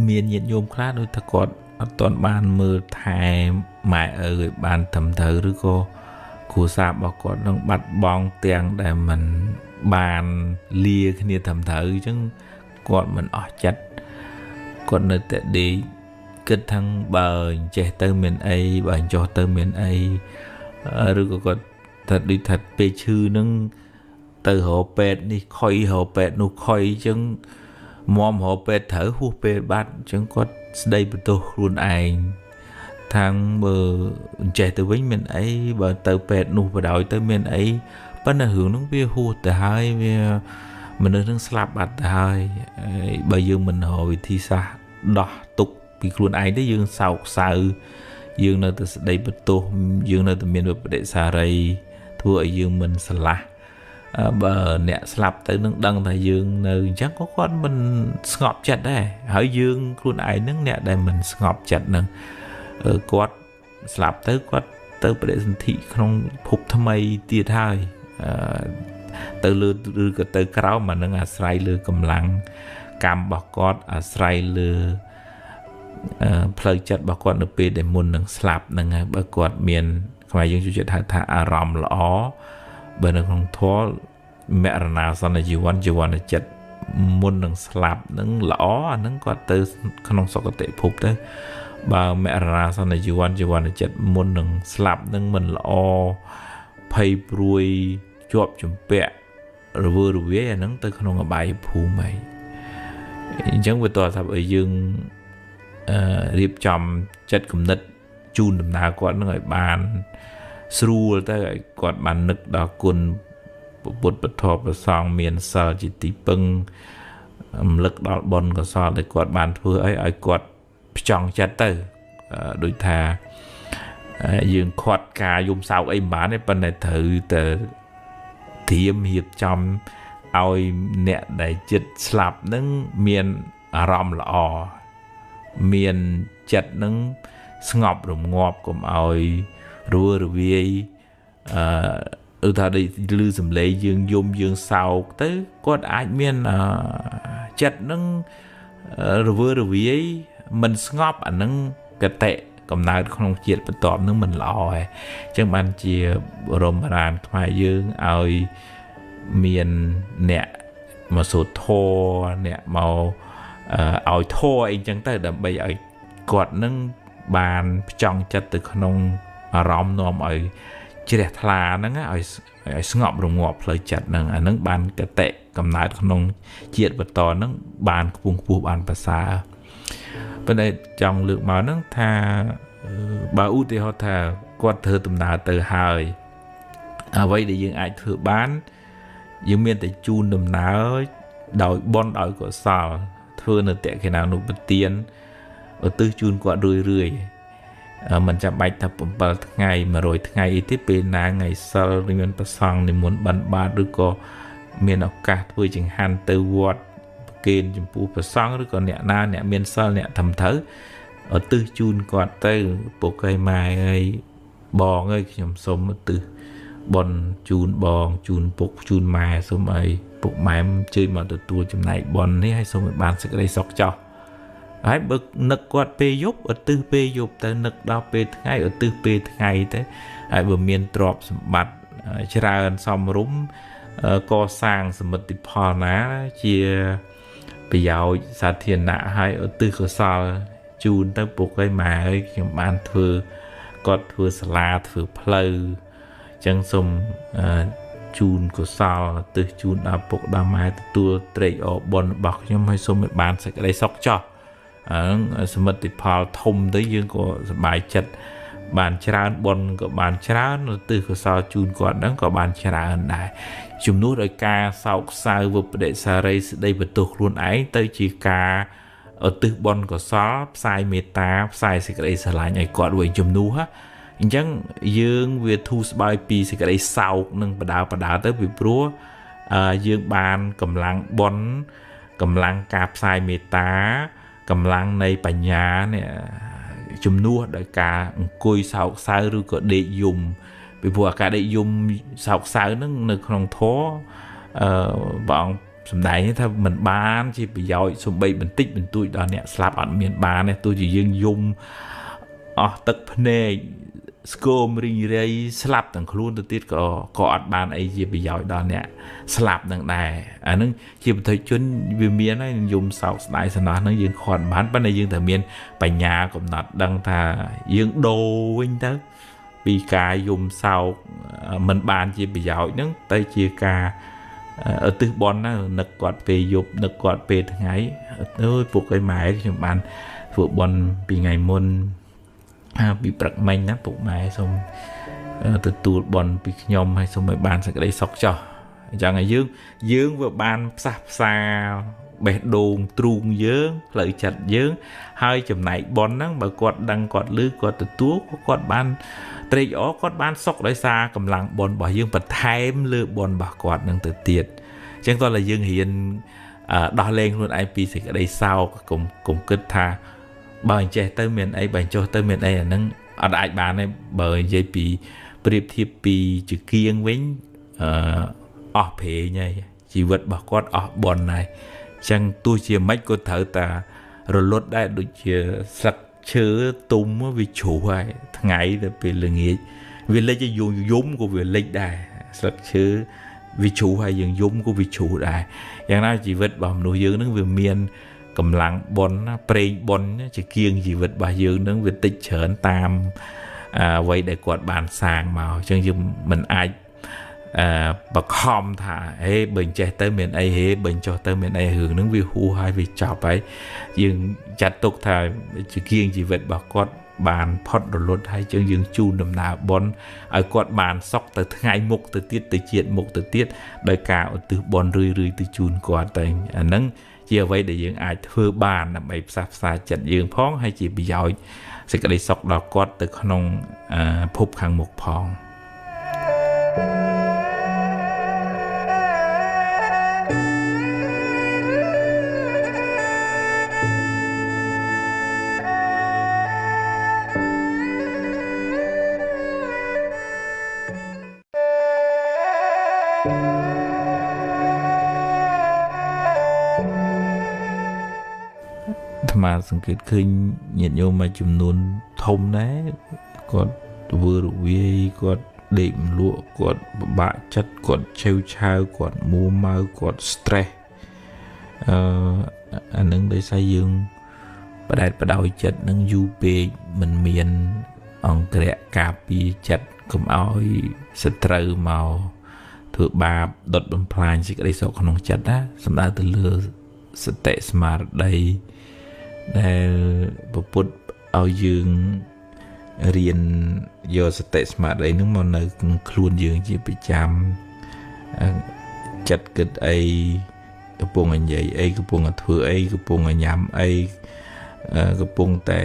เมียนยินโยมคลาดโดยตะกอดตอนบานมือไทยหมายบานทำเธอหรือก็ครูทราบบอกก่อนต้องบัดบองเตียงแต่มันบานเลียขึ้นทำเธอจึงกอดมันออกจัดกอดในแต่ดีเกิดทั้งบานเจเตอร์เมนไอบานจอเตอร์เมนไอหรือก็thật đi thật về chư nâng từ hộ pet đi khoi hộ pet nụ khoi chứng mom hộ pet thở hu pet bát chứng có đây bên tôi luôn ai thằng bờ trẻ từ với mình ấy bờ từ pet nụ và đòi tới mình ấy bắt đầu hưởng nó bia hu từ hai mình đang slap bát từ hai bây giờ mình hồi thì xa đỏ tục vì luôn ai đấy dương sầu sợ dương nơi từ đây bên tôi dương nơi từ miền bắc để xa đây thua dương mình sờ la bờ nè slap tới nước đằng thầy dương nơi chắc có con mình ngọt chặt đây hỏi dương luôn ai nước nè đây mình ngọt chặt nè quát slap tới quát tới để thị không phục tham mây tiệt hai từ lừa cái từ cáo mà nó sài lừa cầm lăng cam bọc cọt sài lừa phơi chặt bọc cọt được để muốn nâng slap nâng bọc cọt miền ngoài dương chủ thả ròm lõ bên đường không thua mẹ nào sau này chỉ quan là chặt muốn nâng slap nâng lõ nâng có từ không sọc tệ phục đấy bà mẹ ra sau này chỉ quan chết muốn đừng slap nâng mình là o pay ruồi chọp chùm bẹ rồi vừa rồi về nâng tới không bài phù mày chẳng về tòa thập ở dương điệp chồng chết cùng nít chun đầm nào quạt nó gọi bàn sưu tới gọi quạt bàn nực đó quân bột bột thọ bột song miền sờ chỉ tí bưng lực đó bồn có so để quạt bàn thưa ấy ở quạt chọn chết tới đối thà dương quạt cà dùng sao ấy bán ấy bên này thử từ thiêm hiệp trong ôi nè để chết slap nâng miền rầm lọ miền chật nâng ngọp rồng ngọp cùng ôi rùa rồi vi thà đi lưu sầm lệ dương dùng dương sau tới có ai miền chật nâng rùa rồi vi mình ngọp ảnh nâng cái tệ cầm nào không chết bắt tọp nâng mình lọ chẳng ban chia rồng ràn thoại dương ôi miền nè mà số thô nè màu ỏi thô anh chẳng tới đầm bây ở quạt nâng bàn trong chất từ không rõm nôm ở chỉ để thà nâng ở ngọp rồng ngọp lời chặt nâng ở nâng bàn cái tệ cầm nát không chiết vật to nâng bàn vùng phù bàn bà xa bên đây trong lượng máu nâng tha bà út thì họ thà quạt thơ tùm nào từ hời vậy để dương ai thử bán dương miền tại chun đầm ná đòi bon đòi của sò thưa nữa tệ khi nào nụ bật tiền ở tư chun quả rưỡi mình chạm bạch tập bờ ngày mà rồi ngày tiếp bên là ngày sau mình bắt xong thì muốn bắn ba đứa có miền ốc cả thôi chẳng hạn từ vọt kênh chụp phụ bắt xong đứa còn nè na nè miền sau nè thầm thớ ở tư chun quả từ bộ cây mai ấy bò ấy nhầm sống từ bọn chun bòn chun bột chun mai xong rồi bột mai chơi mà từ tua chừng này bọn ấy hay xong rồi bán sẽ đây sọc cho ấy bực nực quạt pe giúp ở tư pe giúp tới nực đau pe ngày ở tư pe ngày thế ấy bữa miền drop mặt ra xong rúng co sang sầm mật tịp phò ná chia bây giờ sa thiền nạ hay ở tư cửa sò chun tới bột cây mà ấy bán thừa quạt thừa salad thừa pleu chẳng xong chun của sao từ chun bột đa mai tua trade ở bon bọc nhưng hay xong bán sẽ đây sóc cho sớm mất thì phao thông tới dương của bài chặt bàn trán bon của bàn trán từ của sao chun còn đó có bàn trán đại chùm nút ở ca sau sao vừa để xa đây vật tục luôn ấy tới chỉ ca ở từ bon của shop sai meta sai sẽ đây sẽ lại nhảy quạt với chùm nút á chẳng dương về thu bài pi sẽ cái đây sau nâng bà đào tới bị búa dương bàn cầm lăng bón cầm lăng cạp sai meta cầm lăng này bà nhà nè chùm nua đại ca cùi sau sao rồi có để dùng bị bùa cả để dùng sau sao nó không thố bọn sầm đại như thế mình bán chỉ bị giỏi sum bay mình tích mình tui đó nè slap ở miền bán này tôi chỉ dương dùng tất này scom ring ray slap tầng khuôn từ tiết có ở bàn ấy gì bị giỏi đó nè slap tầng này nó chỉ thấy chuyên vì miền này dùng sau đại sản nó dương khoản bán bên này dương thờ miền bài nhà cũng nọt đăng thà dương đồ anh đó vì cả dùng sau mình bàn chỉ bị giỏi nó tay chia ca ở từ bon nó nực quạt về dục nực quạt về thằng ấy ơi phục cái máy thì bạn phục bon vì ngày môn bị bật mạnh nát phục máy xong từ tụt bon bị nhom hay xong mấy bạn sẽ cái đây sọc cho chẳng ngày dương vừa ban sạp xa bẹt đồn truông dướng lợi chặt dướng hai chùm này bon nắng mà quạt đăng quạt lư quạt từ tuốt quạt ban tây gió quạt ban sọc đấy xa cầm lặng bon bỏ dương bật thêm lư bon bà quạt nâng từ tiệt chẳng tôi là dương hiền đo lên luôn IP thì cái đây sau cùng kết tha bài trẻ tới miền ấy bài cho tới miền ấy là nâng ở đại bàn này bởi dây bị priệp thiệp bị chữ kiêng với phê nhảy chỉ vật bà quát bọn này chẳng tôi chỉ mấy cô thở ta rồi lốt đại đôi chia sạch chớ tung vì chủ hay ngày là vì là nghĩa vì lấy cho dùng giống của việc lấy đài sạch chớ vì chủ hay dùng giống của vì chủ đàiอย่างนั้นchỉ vật bảo nội dương nó về miền cầm lăng bồn á prey bồn chỉ kiêng gì vật bà dương nâng việc tích chởn tam vậy để quạt bàn sàng màu chân như mình ai bậc hòm thả hê bình che tới miền ấy hê bình cho tới miền ấy hưởng nâng vì hù hai vì chọc ấy dương chặt tục thả chỉ kiêng gì vật bà quạt bàn phật rồi lột hay chân dương chu nằm nào bồn ở quạt bàn sóc từ ngày mục từ tiết từ chuyện mục từ tiết đời cả từ bồn rưỡi từ chun quạt tới nâng chia vậy để dương ai thưa bàn là mấy sạp xa chặt dương phong hay chỉ bị giỏi sẽ có đi sọc đỏ quạt từ khung phúc hàng một phong màสังเกตขึ้นnhiệtโยมมาจำนวนทมนะก็vừa rồiก็เด็กลวกก็บะจัดก็เชี่ยวชาญก็มัวเมาก็สเตรสอันนั้นได้ใช้ยังประดับประดอยจัดนั่งยูเปมันเมียนองเกะกาปีจัดกุมเอาสเตรสเมาถือบาปดดบำพลายสิกได้สอกขนมจัดนะสำหรับตัวเลือสเตสมาร์ได้ได้ประพุทธเอายืงเรียนโยสเตสมาได้นึกมันในครูนยืงที่ไปจำจัดกิจไอกระปงอันใหญ่ไอกระปงอันถือไอกระปงอันยำไอกระปงแต่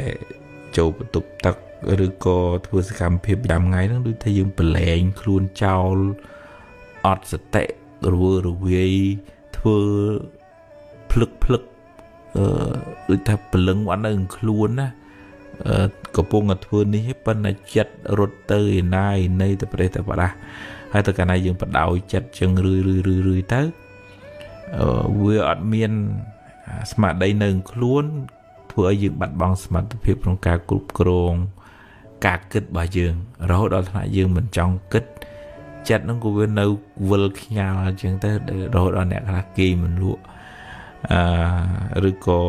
โจปตุกตักหรือก็ถือสกรรมเพียบยำไงนั่งดูทายืงเปล่งครูนเจ้าอดสเตรัวรัวถือพลึกหรือถ้าเปลืองวันอื่นครูนนะกระปงอัดฟืนนี้เป็นจัดรถเตยนายในแต่ประเดี๋ยวประดาให้ตัวกันนายยังประดาวจัดจังรื้อเต้เวอดเมียนสมัครได้หนึ่งคล้วนเพื่อยืมบัตรบองสมัครเพียบของการกรุบกรองการกึศบ่ายยืงเราดอนขณะยืงเหมือนจ้องกึศจัดนั่งกูเป็นเอาเวลขี้ยาจังแต่เราดอนเนี่ยขณะกีมันรู้หรือก็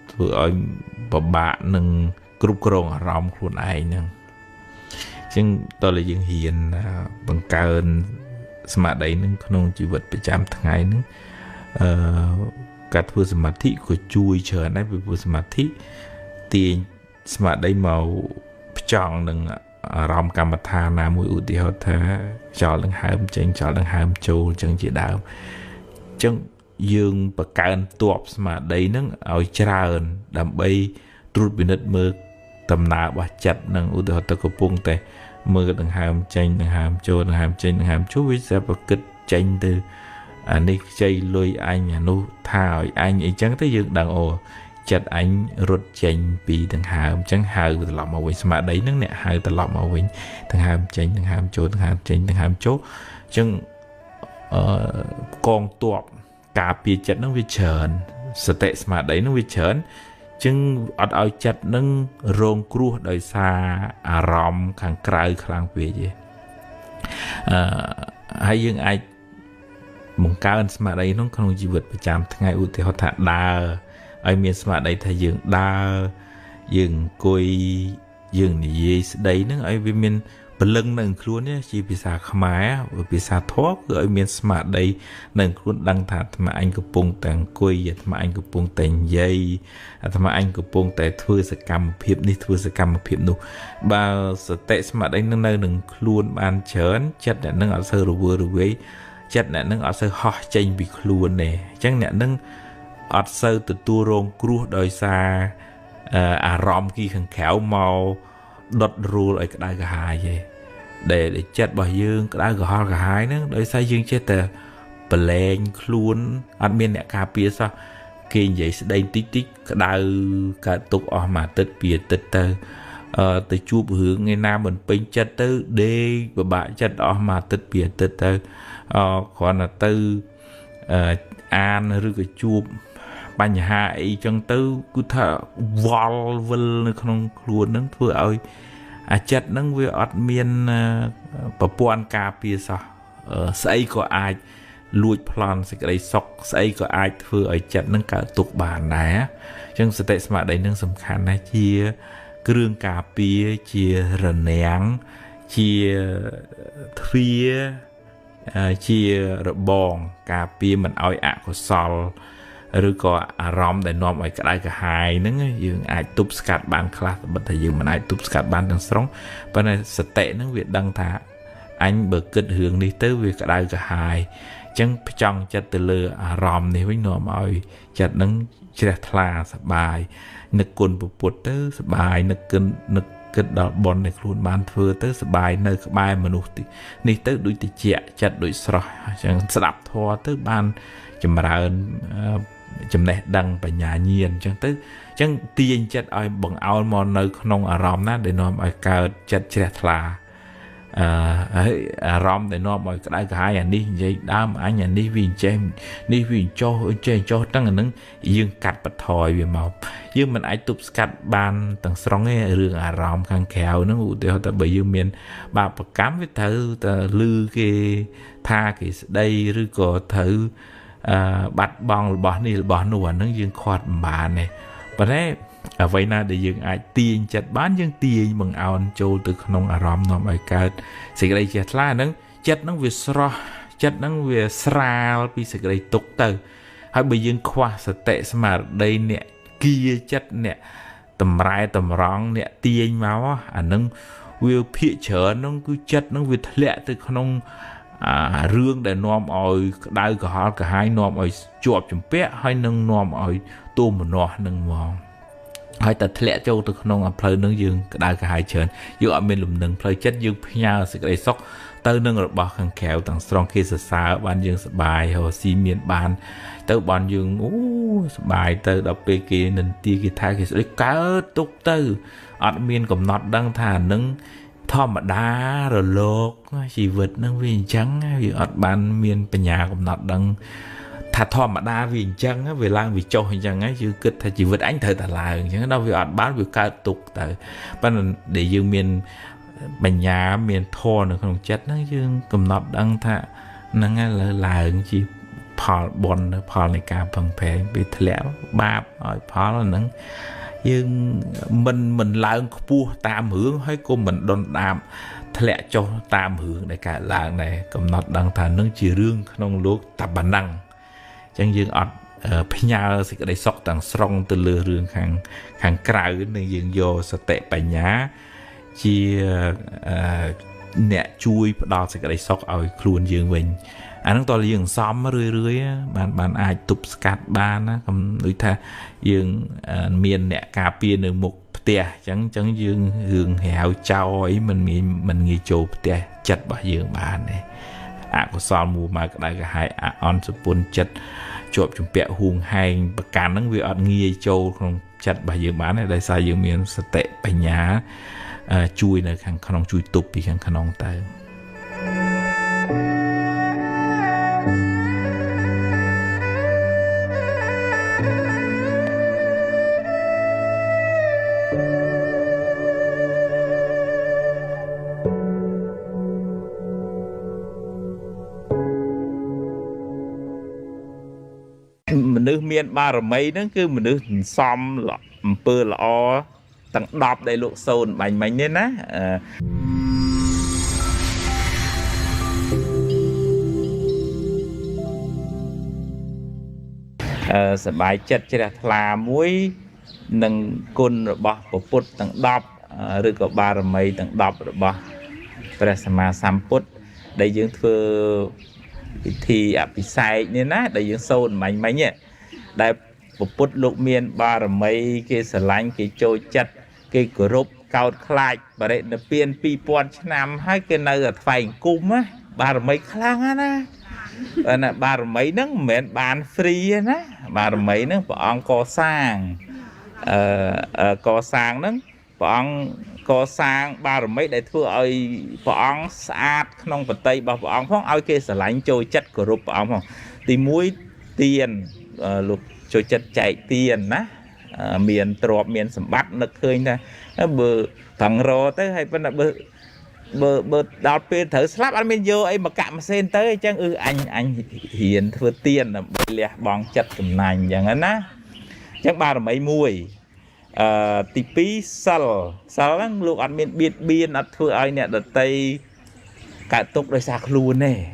เพื่อเอาบะหนึ่งกรุบกรองอารมณ์คนไอ้นึงซึ่งตอนเรายังเห็นบังเกิดสมาธินึงขนมชีวิตประจำทั้งไงนึงการพูดสมาธิก็ช่วยเชิญได้ไปพูดสมาธิตีสมาธิเมาจ่องหนึ่งอารมณ์กรรมฐานนามุอุติหะจอลังหามเจงจอลังหามโจจังจีดาวจังยืงประการตัวสมาธินึงเอาเจริญดำไปตรุษบินเมื่อตำนาบาจัดนังอุตหะตะกปุงแต่เมื่อดังหามเจงดังหามโจดังหามเจงดังหามโจวิสาประกิดเจงtừอันนี้ใจลอยอันนู้ท่าอันไอ้จังที่ยืงดังโอจัดอันรถเจงปีดังหามจังหาตลอดมาวิ่งสมาธินึงเนี่ยหาตลอดมาวิ่งดังหามเจงดังหามโจดังหามเจงดังหามโจจังกองตัวกาปีจัดนังวิเชิญสเตสมาธินังวิเชิญจึงอดเอาจัดนึงโรงครัวโดยซาอารมณ์ขังไกลคลางเปียให้ยังไอมุงการสมาธิน้องขนมจีบประจำทั้งไงอุติหะดาไอเมียสมาธิทายังดายังกุยยังนี่สได้นึงไอวิมินเปลึงหนึ่งครัวเนี่ยชีพิษาขมายพิษาทอกไอเมียสมาธิหนึ่งครัวดังถาดมาอันกระปงแต่งกุยมาอันกระปงแต่งใยทำไมอันกระปงแต่ทั่วสกรรมเพียบนี่ทั่วสกรรมเพียบนู่บาสเตสมาได้นั่งหนึ่งครัวอันเฉินจัดเนี่ยนั่งเอาเซอร์รัวจัดเนี่ยนั่งเอาเซอร์ฮอใจบีครัวเนี่ยจังเนี่ยนั่งเอาเซอร์ตัวโรงครัวโดยซาอารมณ์กี่ขังแขวเมาดดรูอะไรก็ได้ก็หายđểจัดบ่ยืงก็ได้ก็หอก็หายนึงโดยใช้ยืงเช่แต่เปลงคล้วนอันเมียนเนี่ยคาเปียซะกินใหญ่ได้ติ๊กก็ได้ก็ตกออกมาติดเปียติดเตอแต่จูบหือไงน้าเหมือนเป็นจัดเตอเดย์บ่บะจัดออกมาติดเปียติดเตอขอน่ะตืออ่านหรือก็จูบปัญหาไอ้จังตือกูถ้าวอลเวลในขนมครัวนั้นเพื่อเอาจัดนั่งเวอดเมียนประปวนกาเปียซะใส่ก็อาจ លួចប្លន់សេចក្តីសុខស្អីក៏អាចធ្វើឲ្យចិត្តនឹងកើតទុក្ខបានដែរអញ្ចឹងសតិស្មារតីនឹងសំខាន់ណាស់ជាគ្រឿងការពារជារនាំងជាទ្វារជារបងការពារមិនឲ្យអកុសលឬក៏អារម្មណ៍ដែលនាំឲ្យក្តៅក្រហាយហ្នឹងយើងអាចទប់ស្កាត់បានខ្លះតែយើងមិនអាចទប់ស្កាត់បានទាំងស្រុងប៉ុន្តែសតិហ្នឹងវាដឹងថាអញបើគិតរឿងនេះទៅវាក្តៅក្រហាយអញ្ចឹងផ្ចង់ចិត្តទៅលើអារម្មណ៍នេះវិញនាំឲ្យចិត្តហ្នឹងជ្រះថ្លាសបាយនឹកគុណពុទ្ធទៅសបាយនឹកគិតដល់បុណ្យដែលខ្លួនបានធ្វើទៅសបាយនៅក្បែរមនុស្សនេះទៅដូចតិចចិត្តដូចស្រស់អញ្ចឹងស្ដាប់ធម៌ទៅបានចម្រើនចំណេះដឹងបញ្ញាញាណអញ្ចឹងទៅអញ្ចឹងទាញចិត្តឲ្យបង្អោលមកនៅក្នុងអារម្មណ៍ណាដែលនាំឲ្យកើតចិត្តជ្រះថ្លាហើយអារម្មណ៍ដែលនាំឲ្យក្តៅក្រហាយអានេះនិយាយដើមអញអានេះវាចេះនេះវាចុះទាំងអានឹងយើងកាត់បន្ថយវាមកយើងមិនអាចទប់ស្កាត់បានទាំងស្រុងទេរឿងអារម្មណ៍ខាងក្រៅហ្នឹងឧទាហរណ៍ថាបើយើងមានបាបកម្មវាត្រូវតែលឺគេថាគេស្ដីឬក៏ត្រូវបាត់បង់របស់នេះរបស់នោះអាហ្នឹងយើងខាត់មិនបានទេប៉ុន្តែអ្វីណាដែលយើងអាចទាញចិត្តបានយើងទាញបង្អោនចូលទៅក្នុងអារម្មណ៍នាំឲ្យកើតសេចក្តីជ្រះថ្លាហ្នឹងចិត្តហ្នឹងវាស្រស់ចិត្តហ្នឹងវាស្រាលពីសេចក្តីទុក្ខទៅហើយបើយើងខ្វះសតិស្មារតីអ្នកគៀចិត្តអ្នកតម្រែតម្រង់អ្នកទាញមកអាហ្នឹងវាភាកច្រើនហ្នឹងគឺចិត្តហ្នឹងវាធ្លាក់ទៅក្នុងរឿងដែលនាំឲ្យក្តៅក្រហល់ក្រហាយនាំឲ្យជាប់ជំពាក់ហើយនឹងនាំឲ្យទូមនោះនឹងមកហើយតែធ្លាក់ចូលទៅក្នុងផ្លូវនឹងយើងក្តៅក្រហាយច្រើនយើងអត់មានលំនឹងផ្លូវចិត្តយើងផ្ញើសេចក្តីសុខទៅនឹងរបស់ខាងក្រៅទាំងស្រុងគេសរសើរបានយើងសប្បាយរស់ស៊ីមានបានទៅបានយើងអូសប្បាយទៅដល់ពេលគេនិន្ទាគេថាគេស្ដីកើតទុកទៅអត់មានកំណត់ដឹងថានឹងធម្មតារលកជីវិតនឹងវាអញ្ចឹងវាអត់បានមានបញ្ញាកំណត់ដឹងថាធម្មតាវាអញ្ចឹងវាឡើងវាចុះអញ្ចឹងយើងគិតថាជីវិតអញត្រូវតែឡើងអញ្ចឹងដល់វាអត់បានវាកើតទុកទៅប៉ុន្តែដែលយើងមានបញ្ញាមានធម៌នៅក្នុងចិត្តហ្នឹងយើងកំណត់ដឹងថាហ្នឹងហើយឡើងជាផលបុណ្យផលនៃការពឹងផ្អែកពេលធ្លាក់បាបឲ្យផលហ្នឹងយើងមិនឡើងខ្ពស់តាមរឿងហើយក៏មិនដុនដាបធ្លាក់ចុះតាមរឿងដែលកើតឡើងដែរកំណត់ដឹងថានឹងជារឿងក្នុងលោកតែប៉ុណ្ណឹងអញ្ចឹងយើងអត់ផ្ញើសេចក្តីសុខទាំងស្រុងទៅលើរឿងខាងក្រៅនឹងយើងយកសតិបញ្ញាជាអ្នកជួយផ្ដល់សេចក្តីសុខឲ្យខ្លួនយើងវិញអាហ្នឹងតើយើងសំរឿយបានអាចទប់ស្កាត់បានណាដូចថាយើងមានអ្នកការពារនៅមុខផ្ទះអញ្ចឹងយើងរឿងរាវចោលអីមិនងាយចូលផ្ទះចិត្តរបស់យើងបានទេអកុសលមួមកក្តៅក្រហាយអន់សពុនចិត្តជាប់ជំពាក់ហួងហែងប្រកាន់ហ្នឹងវាអត់ងាយចូលក្នុងចិត្តរបស់យើងបានទេដោយសារយើងមានសតិបញ្ញាជួយនៅខាងក្នុងជួយទប់ពីខាងក្នុងទៅមនុស្សមានបារមីហ្នឹងគឺមនុស្សសំអំពើល្អទាំង10ដែលលោកសូនបាញ់មិញនេះណាសប្បាយចិត្តជ្រះថ្លាមួយនឹងគុណរបស់ពុទ្ធទាំង10ឬក៏បារមីទាំង10របស់ព្រះសម្មាសម្ពុទ្ធដែលយើងធ្វើពិធីអភិសេកនេះណាដែលយើងសូនមិញនេះដែលពុទ្ធលោកមានបារមីគេស្រឡាញ់គេចូលចិត្តគេគោរពកោតខ្លាចបរិនិព្វាន 2000 ឆ្នាំហើយគេនៅតែថ្វាយអង្គមណាបារមីខ្លាំងណាបារមីហ្នឹងមិនមែនបាន free ណាបារមីហ្នឹងព្រះអង្គកសាងហ្នឹងព្រះអង្គកសាងបារមីដែលធ្វើឲ្យព្រះអង្គស្អាតក្នុងបតីរបស់ព្រះអង្គផងឲ្យគេស្រឡាញ់ចូលចិត្តគោរពព្រះអង្គផងទី1ទានលោកចូលចិត្តចែកទានណាមានទ្រព្យមានសម្បត្តិនឹកឃើញថាបើប្រឹងរទៅហើយប៉ុន្តែបើ bờ đào pe thử slap anh bên vô ấy mà cạm sen tới chẳng anh hiền thừa tiền là lẹ bong chặt cầm nành chẳng ấy á chắc ba là mấy mùi tí pí sal lắm lúc anh biên biên anh thừa ai nè đợt tây cả tục đời sạc luôn nè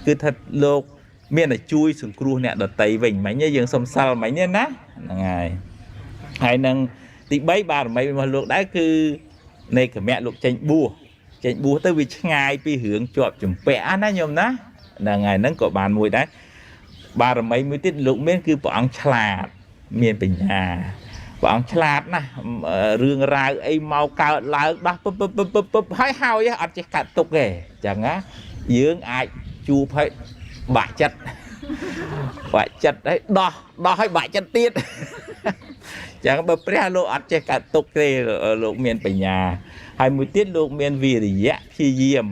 cứ thật lúc miền là chui xuống cua nè đợt tây vịnh mấy nhá dương sông sal mấy nhá ná ngày hay năng tí bấy ba là mấy mà lúc đấy cứ này cả mẹ lúc tranh bùa tới vì ngày pi hướng chọp chùm vẽ ná nhôm ná là ngày nâng có bàn mùi đấy ba là mấy mới tiết lúc miền cứ bọn chả miền bình nhà bọn chả nè rương ra ấy mau cao lại đó búp hai hao á anh chỉ cắt tục kề chẳng á dưỡng ai chu phải bạ chặt đấy đo hay bạ chặt tiết chẳng bờ pre lô anh chỉ cắt tục kề lúc miền bình nhà hai mươi tiết lúc miền vì thì dạ chi diêm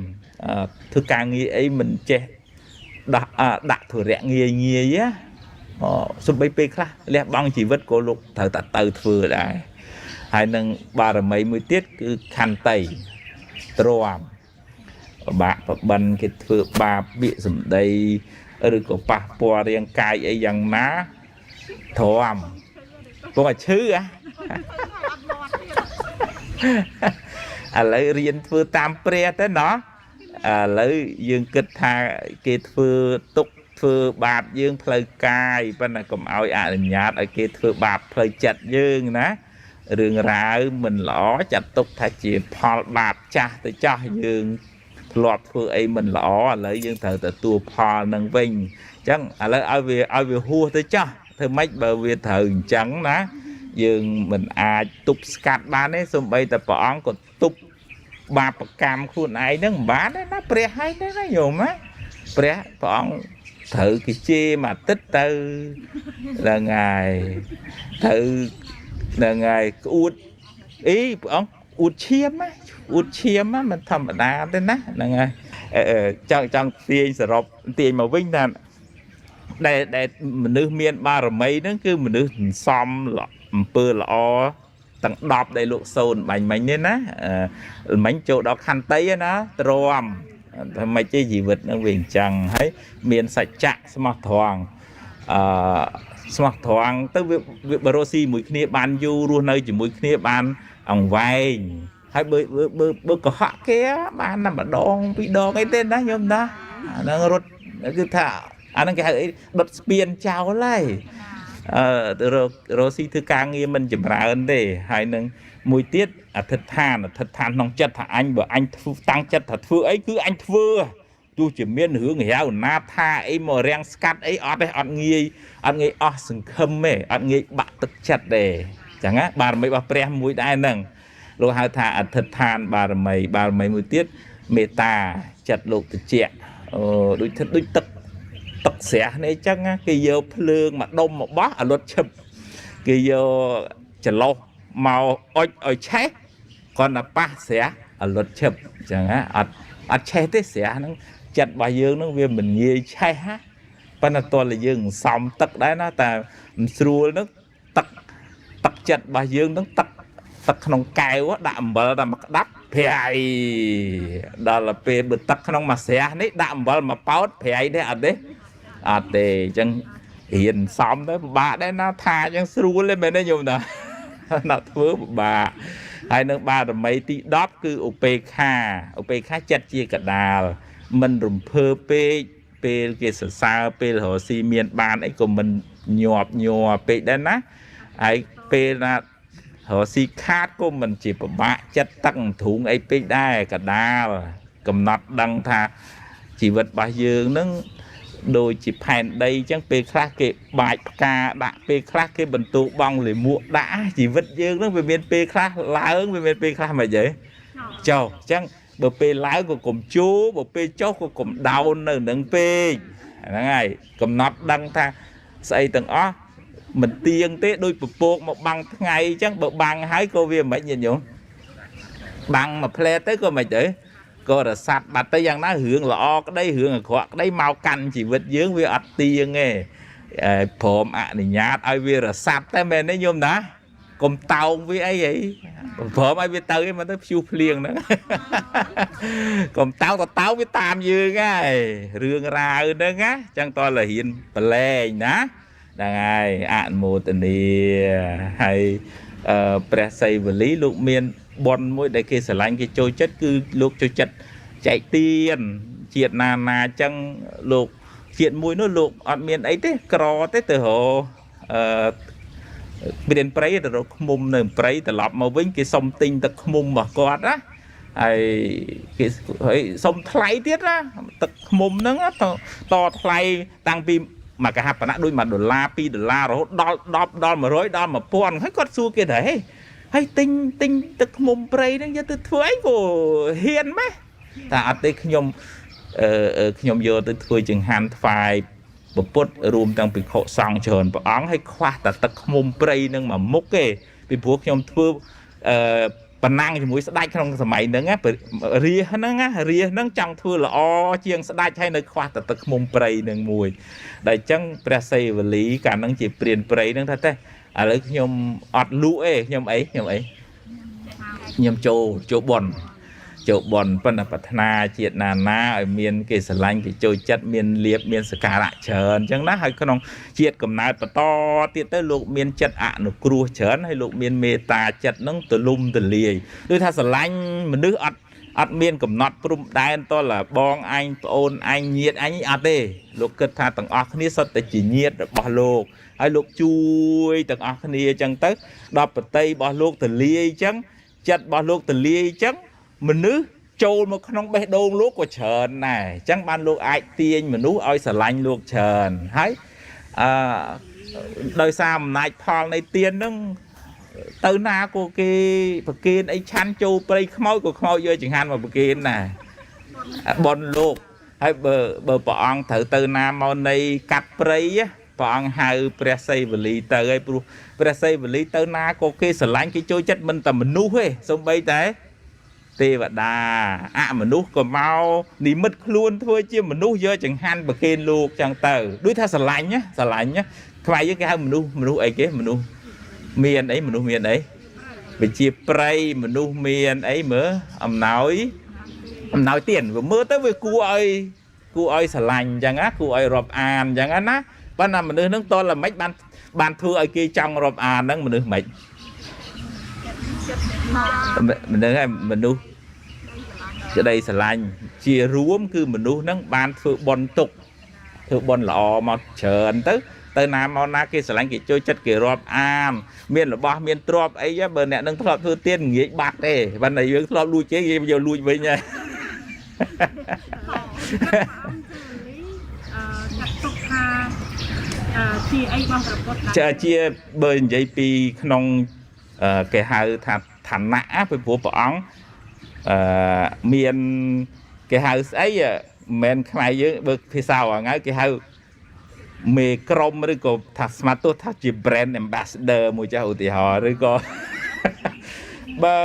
thực càng nghĩ ấy mình che đặt thừa rẽ nghề á sụp bay pê khác lẽ băng chỉ vứt cô lục thở tạt từ thừa đấy hai nâng ba là mấy mươi tiết cứ khăn tẩy tròn bạc và bần cái thừa ba bị sụm đây rồi có ba po riêng cài ấy dằng má thòm có mà chứ lấy riêng thừa tam pre tới nó lấy dương kịch tha cái thừa tục thừa bạp dương phơi cài bên này cũng ao nhạt ở kia thừa bạp phơi chặt dương ná đường ra mình lỏ chặt tục thay chỉ phò bạp cha tới cho dương lọt thừa ấy mình lỏ lấy dương thờ từ tua phò nâng vinh chẳng lấy ao về hua tới cho thôi mấy bờ về thờ trắng ná dương mình tục scat ban ấy xong bây tập bọn còn tục bạp cam khuôn ấy nó bán đấy nó pre hay đấy nó nhiều má pre bọn thử cái chê mà tích tư là ngày thử là ngày út ý ông út chiêm á mình thầm đá tên á là ngày trong tiền sờ rộp tiền mà vinh là để mình nước miền ba rồi mấy nó cứ mình nước xóm lọ pơ lọ tặng đọp đầy lụa sồn bánh nên á bánh chỗ đó khăn tây á tròn mấy cái gì vật nó viền chẳng hay miền sạch chạ smart thoáng tới việc Borosi mũi kia ban du luôn nơi chỉ mũi kia ban ông vai hay bơ có họ kia ban nằm ở đòn bị đòn cái tên đó nhôm đó nó rút cứ thả anh cái ấy đột spiên chào lại Rosi thứ càng nghe mình chậm rãi hơn để hai nâng mùi tiết thật than nông chất anh bảo anh tăng chất thật thưa ấy cứ anh thưa tôi chỉ miên hướng héo na tha ấy mà răng scat ấy ở đây anh nghe sừng khâm ấy anh nghe bạc tức chặt để chẳng á bà mấy bà pre mũi đai nâng rồi hai thà thật than bà mấy mùi tiết meta chặt lục từ trẻ đôi tức tật xẻ này chắc á cái giờ phượng mà đông mà bó ở luật chụp cái giờ chả lâu màu oi chết còn là ba xẻ ở luật chụp chẳng á ở chết thế xẻ nó chặt bà dương nó về mình nghe chai hát bên là toàn là dương xong tật đấy nó ta xua nó tật chặt bà dương nó tật không cài quá đạm bờ là mặc đắp phải đó là về bật tật không mà xẻ đấy đạm bờ mà báo phải đấy ở đấy để chẳng hiện xong đấy bà đấy nó tha chẳng xua lên bên đây nhiều nè nó thưa bà hai nước ba là mấy tí đóp cứ OPK chặt chia cả đà mình rùm phơ pê cái sao pê hồ xì miền ban ấy của mình nhọp pê đấy ná ấy pê là hồ xì khát của mình chỉ có bạ chất tăng thủng ấy pê đai cả đà cầm nọt đăng tha chỉ vật bà dương nó đôi chỉ phèn đây chẳng pê khác cái bài ca đã pê khác cái bần tụ bong để mua đã chỉ vật dương nó về miền pê khác lá ứng về miền pê khác mà vậy chào chẳng bờ pê lái của cụm chú bờ pê chốt của cụm đau nơi nâng pê này cầm nắp đăng tha xây tầng ó mình tiên tế đôi bộ một băng ngày chẳng bờ băng hái cô viên mấy nhìn nhung băng mà ple tới cô mày để cô là sạch bạch tới dân nó hưởng lọ cái đây hưởng ở cái đây mau canh chỉ vật dướng với ắt tiên nghe phồm này nhát ai vì là sạch tới mình đấy nhung đó កុំតោងវាអីហីព្រមឲ្យវាទៅឯងមកទៅភ្ជុះភ្លៀងហ្នឹងកុំតោងទៅតោងវាតាមយើងហើយរឿងរ៉ាវហ្នឹងណាចឹងតើរៀនប្រឡែងណាហ្នឹងហើយអនុមោទនាហើយព្រះសីវលីលោកមានបនមួយដែលគេស្រឡាញ់គេចូលចិត្តគឺលោកចូលចិត្តចែកទានជាតិណាណាចឹងលោកជាតិមួយនោះលោកអត់មានអីទេក្រទេទៅរព្រានព្រៃទៅរកឃុំនៅព្រៃត្រឡប់មកវិញគេសុំទិញទឹកឃុំរបស់គាត់ណាហើយគេសុំថ្លៃទៀតណាទឹកឃុំហ្នឹងតថ្លៃតាំងពីមកកហបណៈដូច$1 $2 រហូតដល់10ដល់100ដល់1000ហើយគាត់សួរគេថាហេហើយទិញទឹកឃុំព្រៃហ្នឹងយកទៅធ្វើអីក៏ហ៊ានម៉េះតែអត់ទេខ្ញុំយកទៅធ្វើចង្ហាន់ថ្វាយពុទ្ធរួមទាំងភិក្ខុសង្ឃច្រើនព្រះអង្គឲ្យខ្វះតែទឹកឃុំព្រៃនឹងមួយមុខទេពីព្រោះខ្ញុំធ្វើប៉ុណ្ណាំងជាមួយស្ដេចក្នុងសម័យហ្នឹងរាជហ្នឹងចង់ធ្វើល្អជាងស្ដេចហើយនៅខ្វះតែទឹកឃុំព្រៃនឹងមួយដែលអញ្ចឹងព្រះសីវលីកាលហ្នឹងជាព្រានព្រៃហ្នឹងថាទេឥឡូវខ្ញុំអត់លក់ទេខ្ញុំចូលបន់ប៉ុន្តែប្រាថ្នាជាតិណាឲ្យមានគេស្រឡាញ់គេចូលចិត្តមានលៀបមានសក្ការៈច្រើនអញ្ចឹងណាហើយក្នុងជាតិកំណើតបន្តទៀតទៅលោកមានចិត្តអនុគ្រោះច្រើនហើយលោកមានមេត្តាចិត្តនឹងទលំទលាយដូចថាស្រឡាញ់មនុស្សអត់មានកំណត់ព្រំដែនតលបងអញប្អូនអញញាតិអញអត់ទេលោកគិតថាទាំងអស់គ្នាសុទ្ធតែជាញាតិរបស់លោកហើយលោកជួយទាំងអស់គ្នាអញ្ចឹងទៅដល់បតីរបស់លោកទលាយអញ្ចឹងចិត្តរបស់លោកទលាយអញ្ចឹងមនុស្សចូលមកក្នុងបេះដូងលោកក៏ច្រើនដែរអញ្ចឹងបានលោកអាចទាញមនុស្សឲ្យស្រឡាញ់លោកច្រើនហើយដោយសារអំណាចផលនៃទានហ្នឹងទៅណាក៏គេប្រគេនអីឆាន់ចូលព្រៃខ្មោចក៏ខ្មោចយកចង្ហាន់មកប្រគេនដែរបនលោកហើយបើព្រះអង្គត្រូវទៅណាមកនៃកាត់ព្រៃព្រះអង្គហៅព្រះសីវលីទៅហើយព្រោះព្រះសីវលីទៅណាក៏គេស្រឡាញ់គេចូលចិត្តមិនតែមនុស្សទេសូម្បីតែទេវតាអមនុស្សក៏មកនិមិត្តខ្លួនធ្វើជាមនុស្សយកចង្ហាន់ប្រគេនលោកចឹងទៅដូចថាស្រឡាញ់ខ្មែរយើងគេហៅមនុស្សអីគេមនុស្សមានអីវិជាព្រៃមនុស្សមានអីមើលអំណោយទៀនវាមើលទៅវាគួរឲ្យស្រឡាញ់ចឹងណាគួរឲ្យរាប់អានចឹងណាប៉ុន្តែមនុស្សហ្នឹងតលមិនបានធ្វើឲ្យគេចង់រាប់អានហ្នឹងមនុស្សមិនមនុស្សក្តីស្រឡាញ់ជារួមគឺមនុស្សហ្នឹងបានធ្វើបុណ្យទុកធ្វើបុណ្យល្អមកច្រើនទៅណាមកណាគេស្រឡាញ់គេចូលចិត្តគេរាប់អានមានរបស់មានទ្រព្យអីបើអ្នកនឹងធ្លាប់ធ្វើទៀនងាយបាត់ទេបើតែយើងធ្លាប់លួចគេយកលួចវិញហើយចាត់ទុកថាជាអីបងប្រពុតជាបើនិយាយពីក្នុងគេហៅថាឋានៈពីព្រោះព្រះអង្គមានគេហៅស្អីមិនមែនខ្មែរយើងបើភាសាហ្នឹងគេហៅមេក្រុមឬក៏ថាស្មាតទោះថាជា brand ambassador មួយចាស់ឧទាហរណ៍ឬក៏បើ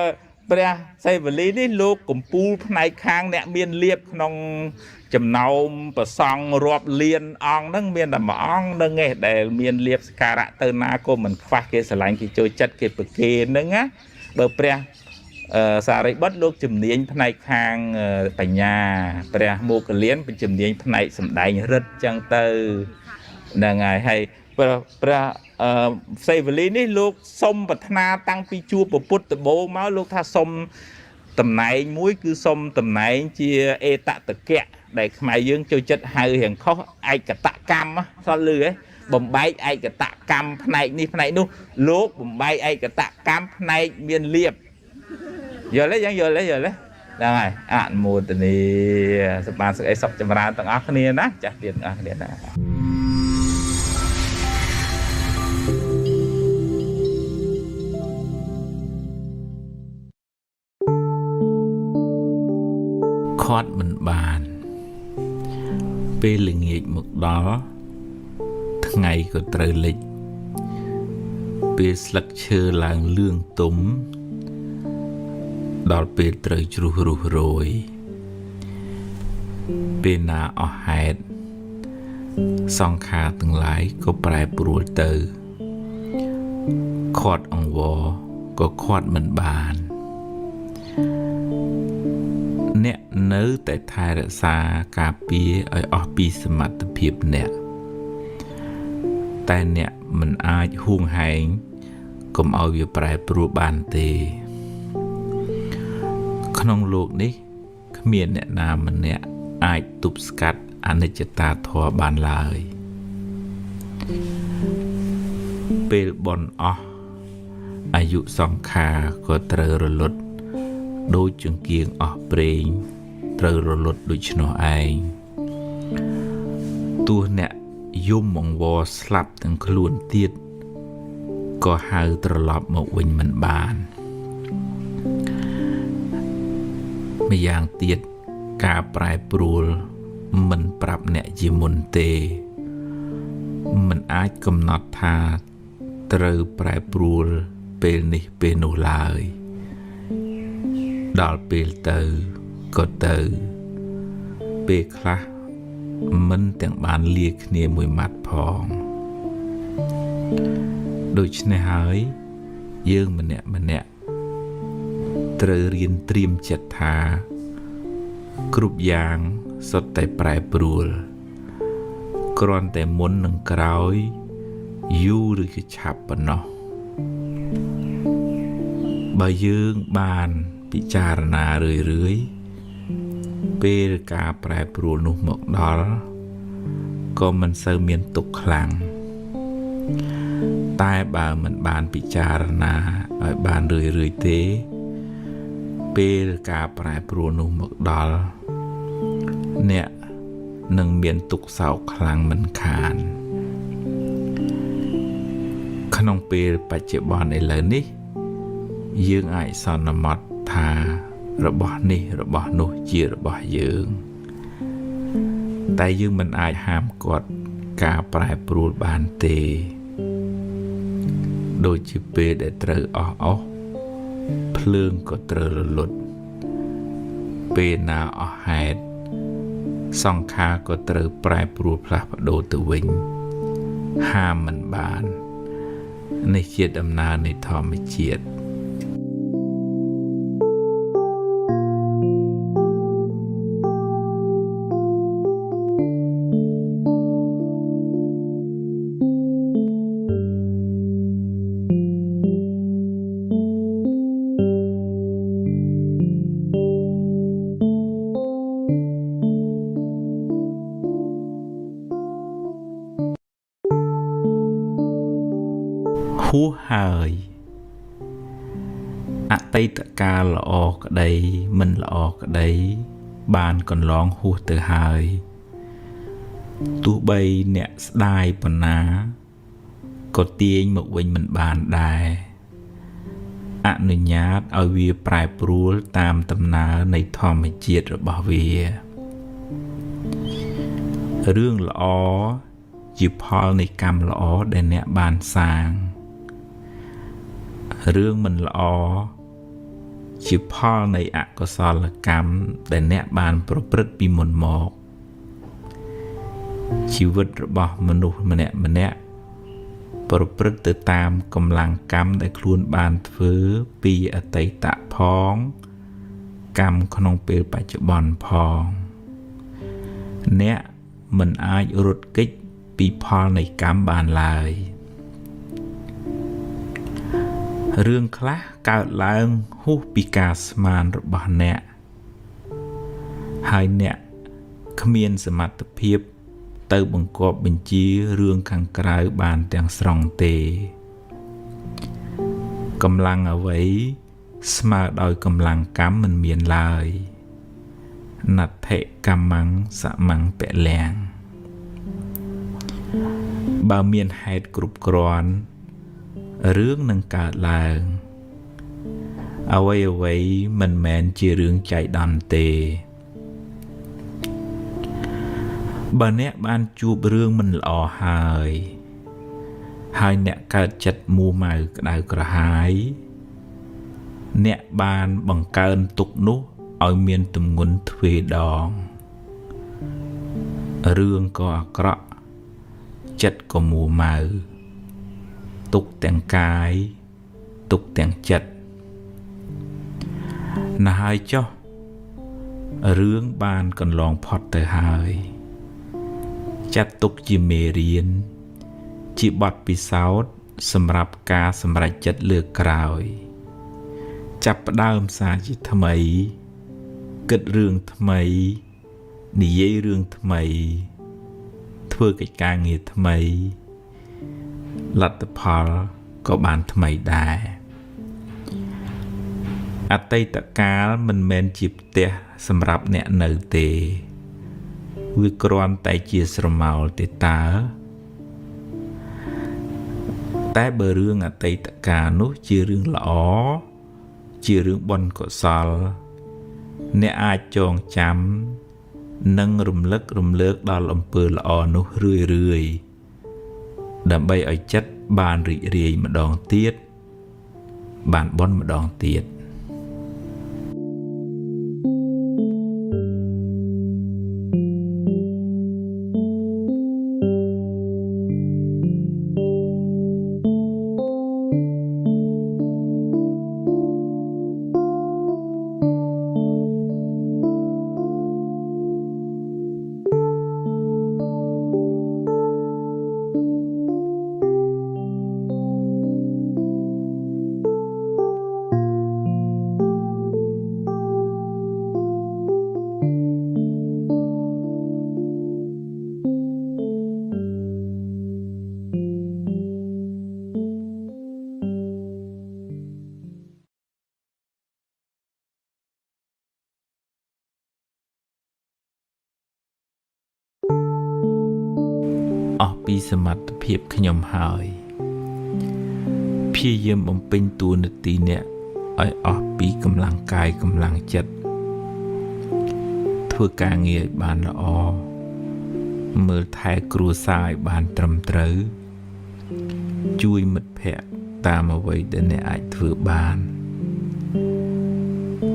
ព្រះសីវលីនេះលោកកម្ពូលផ្នែកខាងអ្នកមានលៀបក្នុងចំណោមប្រសង់រាប់លានអង្គហ្នឹងមានតែមួយអង្គហ្នឹងឯងដែលមានលៀបសក្ការៈទៅណាក៏មិនខ្វះគេស្រឡាញ់គេចូលចិត្តគេប្រគេនហ្នឹងណាបើព្រះសារីបុត្រលោកជំនាញផ្នែកខាងបញ្ញាព្រះមោគលានជំនាញផ្នែកសម្ដែងរិទ្ធចឹងទៅហ្នឹងហើយព្រះសីវលីនេះលោកសុំប្រាថ្នាតាំងពីជួបពុទ្ធដំបូងមកលោកថាសុំតំណែងមួយគឺសុំតំណែងជាអេតតកៈដែលខ្មែរយើងចូលចិត្តហៅរៀងខុសឯកតកម្មស្គាល់ឮហ៎បំបែកឯកតកម្មផ្នែកនេះផ្នែកនោះលោកបំបែកឯកតកម្មផ្នែកមានលៀបយល់ទេយ៉ាងយល់ទេហ្នឹងហើយអនុមោទនីសប្បាយសុខអីសុខចម្រើនទាំងអស់គ្នាណាចាស់ទៀតទាំងអស់គ្នាណាខាត់មិនបានពេលល្ងាចមកដល់ថ្ងៃក៏ត្រូវលិចពេលស្លឹកឈើឡើងលឿងទុំដល់ពេលត្រូវជ្រុះរុះរយពេលណាអស់ហេតុសង្ខារទាំងឡាយក៏ប្រែប្រួលទៅខ อดអង្វរក៏ខាត់មិនបានអ្នកនៅតែថែរក្សាការពារឲ្យអស់ពីសមត្ថភាពអ្នកតែអ្នកមិនអាចហួងហែងកុំឲ្យវាប្រែប្រួលបានទេក្នុងលោកនេះគ្មានអ្នកណាម្នាក់អាចទប់ស្កាត់អនិច្ចតាធម៌បានឡើយពេលបន់អស់អាយុសង្ខារក៏ត្រូវរលត់ដូចចង្គៀងអស់ប្រេងត្រូវរលត់ដូច្នោះឯងទោះអ្នកយំអង្វរស្លាប់ទាំងខ្លួនទៀតក៏ហៅត្រឡប់មកវិញមិនបានម្យ៉ាងទៀតការប្រែប្រួលមិនប្រាប់អ្នកជាមុនទេមិនអាចកំណត់ថាត្រូវប្រែប្រួលពេលនេះពេលនោះឡើយដល់ពេលទៅក៏ទៅពេលខ្លះមិនទាំងបានលាគ្នាមួយម៉ាត់ផងដូច្នេះហើយយើងម្នាក់ត្រូវរៀនត្រៀមចិត្តថាគ្រប់យ៉ាងសុទ្ធតែប្រែប្រួលគ្រាន់តែមុននឹងក្រោយយូរឬក៏ឆាប់ប៉ុណ្ណោះបើយើងបានពិចារណារឿយពេលការប្រែប្រួលនោះមកដល់ក៏មិនសូវមានទុក្ខខ្លាំងតែបើមិនបានពិចារណាឲ្យបានរឿយទេពេលការប្រែប្រួលនោះមកដល់អ្នកនឹងមានទុក្ខសោកខ្លាំងមិនខានក្នុងពេលបច្ចុប្បន្នឥឡូវនេះយើងអាចសន្មត់ថារបស់នេះរបស់នោះជារបស់យើងតែយើងមិនអាចហាមឃាត់ការប្រែប្រួលបានទេដូចជាពេលដែលត្រូវអស់ភ្លើងក៏ត្រូវរលត់ពេលណាអស់ហេតុសង្ខារក៏ត្រូវប្រែប្រួលផ្លាស់ប្ដូរទៅវិញហាមមិនបាននេះជាដំណើរនៃធម្មជាតិ ហួសហើយអតីតកាលល្អក្តីមិនល្អក្តីបានកន្លងហួសទៅហើយទោះបីអ្នកស្ដាយប៉ុណ្ណាក៏ទាញមកវិញមិនបានដែរអនុញ្ញាតឲ្យវាប្រែប្រួលតាមដំណើរនៃធម្មជាតិរបស់វារឿងល្អជាផលនៃកម្មល្អដែលអ្នកបានសាងរឿងមិនល្អជាផលនៃអកុសលកម្មដែលអ្នកបានប្រព្រឹត្តពីមុនមកជីវិតរបស់មនុស្សម្នាក់ប្រព្រឹត្តទៅតាមកម្លាំងកម្មដែលខ្លួនបានធ្វើពីអតីតផងកម្មក្នុងពេលបច្ចុប្បន្នផងអ្នកមិនអាចរត់គេចពីផលនៃកម្មបានឡើយរឿងខ្លះកើតឡើងហួសពីការស្មានរបស់អ្នកហើយអ្នកគ្មានសមត្ថភាពទៅបង្គាប់បញ្ជារឿងខាងក្រៅបានទាំងស្រុងទេកម្លាំងអ្វីស្មើដោយកម្លាំងកម្មមិនមានឡើយណដ្ឋិកម្មੰសមੰពលំបើមានហេតុគ្រប់គ្រាន់រឿងនឹងកើតឡើងអ្វីមិនមែនជារឿងចៃដន្យទេបើអ្នកបានជួបរឿងមិនល្អហើយអ្នកកើតចិត្តមូម៉ៅក្តៅក្រហាយអ្នកបានបង្កើនទុក្ខនោះឲ្យមានទម្ងន់ទ្វេដងរឿងក៏អាក្រក់ចិត្តក៏មួម៉ៅទុក្ខទាំងកាយ ទុកទាំងចិត្តណាស់ហើយចុះរឿងបានកន្លងផុតទៅហើយចាត់ទុកជាមេរៀនជាបទពិសោធន៍សម្រាប់ការសម្រេចចិត្តលើកក្រោយចាប់ផ្ដើមសារជាថ្មីគិតរឿងថ្មីនិយាយរឿងថ្មីធ្វើកិច្ចការងារថ្មីលទ្ធផលក៏បានថ្មីដែរអតីតកាលមិនមែនជាផ្ទះសម្រាប់អ្នកនៅទេវាគ្រាន់តែជាស្រមោលទេតើតែបើរឿងអតីតកាលនោះជារឿងល្អជារឿងបុណ្យកុសលអ្នកអាចចងចាំនិងរំលឹករំលើកដល់អំពើល្អនោះរឿយៗដើម្បីឲ្យចិត្តបានរីករាយម្ដងទៀតបានបុណ្យម្ដងទៀតអស់ពីសមត្ថភាពខ្ញុំហើយព្យាយាមបំពេញតួនាទីអ្នកឲ្យអស់ពីកម្លាំងកាយកម្លាំងចិត្តធ្វើការងារឲ្យបានល្អមើលថែគ្រួសារឲ្យបានត្រឹមត្រូវជួយមិត្តភ័ក្តិតាមអ្វីដែលអ្នកអាចធ្វើបាន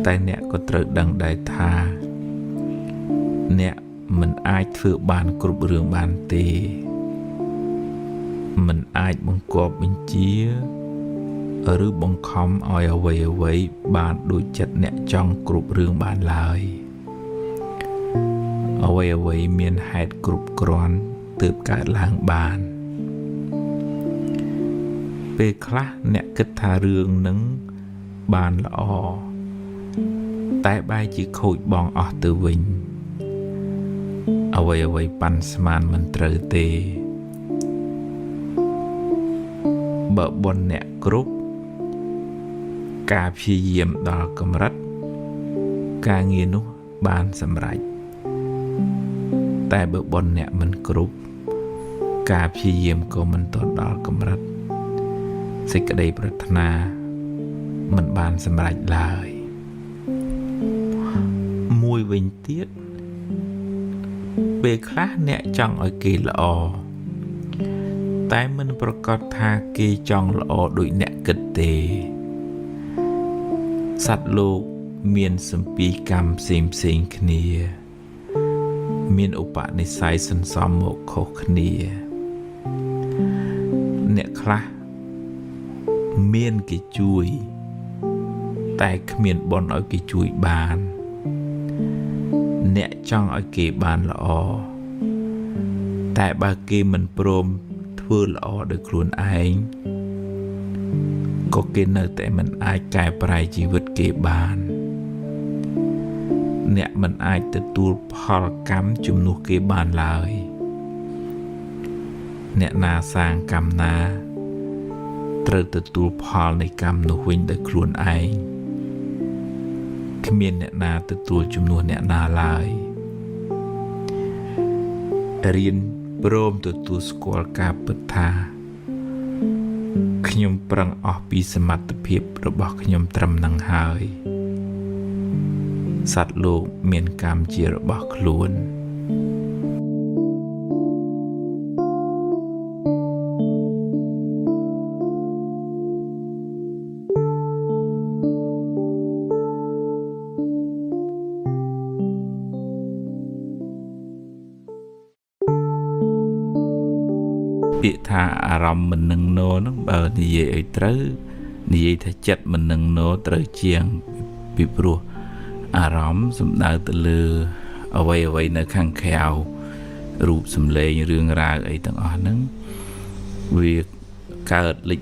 តែអ្នកក៏ត្រូវដឹងដែរថាអ្នកមិនអាចធ្វើបានគ្រប់រឿងបានទេមិនអាចបង្គាប់បញ្ជាឬបង្ខំឲ្យអ្វីបានដូចចិត្តអ្នកចង់គ្រប់រឿងបានឡើយអ្វីមានហេតុគ្រប់គ្រាន់ទើបកើតឡើងបានពេលខ្លះអ្នកគិតថារឿងនឹងបានល្អតែបែរជាខូចបង់អស់ទៅវិញអ្វីប៉ាន់ស្មានមិនត្រូវទេបើបុណ្យអ្នកគ្រប់ការព្យាយាមដល់កម្រិតការងារនោះបានសម្រេចតែបើបុណ្យអ្នកមិនគ្រប់ការព្យាយាមក៏មិនទាន់ដល់កម្រិតសេចក្តីប្រាថ្នាមិនបានសម្រេចឡើយមួយវិញទៀតពេលខ្លះអ្នកចង់ឲ្យគេល្អតែមិនប្រកាសថាគេចង់ល្អដូចអ្នកគិតទេសត្វលោកមានសម្ពីកម្មផ្សេងគ្នាមានឧបនិស្ស័យសន្សំមកខុសគ្នាអ្នកខ្លះមានគេជួយតែគ្មានបុណ្យឲ្យគេជួយបានអ្នកចង់ឲ្យគេបានល្អតែបើគេមិនព្រមធ្វើល្អដោយខ្លួនឯងក៏គេនៅតែមិនអាចកែប្រែជីវិតគេបានអ្នកមិនអាចទទួលផលកម្មជំនួសគេបានឡើយអ្នកណាសាងកម្មណាត្រូវទទួលផលនៃកម្មនោះវិញដោយខ្លួនឯងគ្មានអ្នកណាទទួលជំនួសអ្នកណាឡើយរៀនព្រមទទួលស្គាល់ការពិតថាខ្ញុំប្រឹងអស់ពីសមត្ថភាពរបស់ខ្ញុំត្រឹមនឹងហើយសត្វលោកមានកម្មជារបស់ខ្លួនពាក្យថាអារម្មណ៍មិននឹងណោហ្នឹងបើនិយាយឲ្យត្រូវ និយាយថាចិត្តមិននឹងណូត្រូវជាងពីព្រោះអារម្មណ៍សំដៅទៅលើអ្វីនៅខាងក្រៅរូបសម្លេងរឿងរ៉ាវអីទាំងអស់ហ្នឹងវាកើតលេច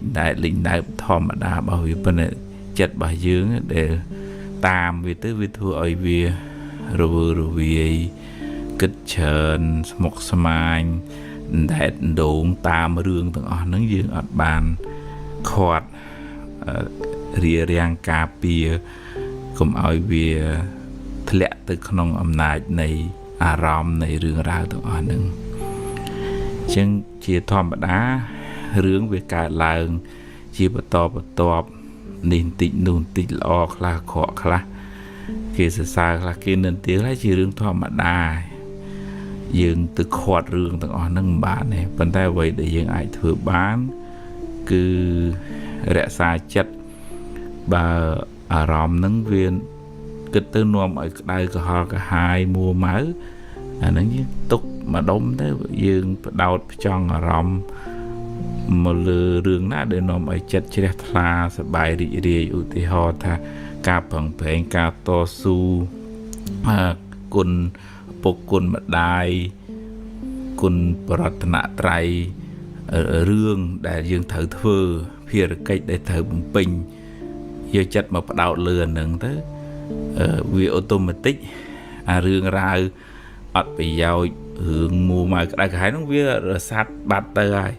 ដែកធម្មតារបស់វាប៉ុន្តែចិត្តរបស់យើងដែលតាមវាទៅវាធ្វើឲ្យវារវើរវាយគិតច្រើនស្មុគស្មាញដែតដងតាមរឿងទាំងអស់ហ្នឹងយើងអត់បានខាត់រារាំងការពារកុំឲ្យវាធ្លាក់ទៅក្នុងអំណាចនៃអារម្មណ៍នៃរឿងរ៉ាវទាំងអស់ហ្នឹងអញ្ចឹងជាធម្មតារឿងវាកើតឡើងជាបន្តបន្ទាប់នេះបន្តិចនោះបន្តិចល្អខ្លះអាក្រក់ខ្លះគេសរសើរខ្លះគេនិន្ទាហើយជារឿងធម្មតាយើងទៅខាត់រឿងទាំងអស់ហ្នឹងមិនបានទេប៉ុន្តែអ្វីដែលយើងអាចធ្វើបានគឺរក្សាចិត្តបើអារម្មណ៍ហ្នឹងវាគិតទៅនាំឲ្យក្តៅក្រហល់ក្រហាយមួម៉ៅអាហ្នឹងយើងទុកម្ដុំទៅយើងបដោតផ្ចង់អារម្មណ៍មកលើរឿងណាដែលនាំឲ្យចិត្តជ្រះថ្លាសប្បាយរីករាយឧទាហរណ៍ថាការប្រឹងប្រែងការតស៊ូគុណពុកគុណម្ដាយគុណបរតនត្រ័យរឿងដែលយើងត្រូវធ្វើភារកិច្ចដែលត្រូវបំពេញយកចិត្តមកបដោតលើហ្នឹងទៅវាអូតូម៉ាទិកអារឿងរ៉ាវអត់ប្រយោជន៍រឿងមួម៉ៅក្តៅក្រហាយហ្នឹងវារសាត់បាត់ទៅហើយ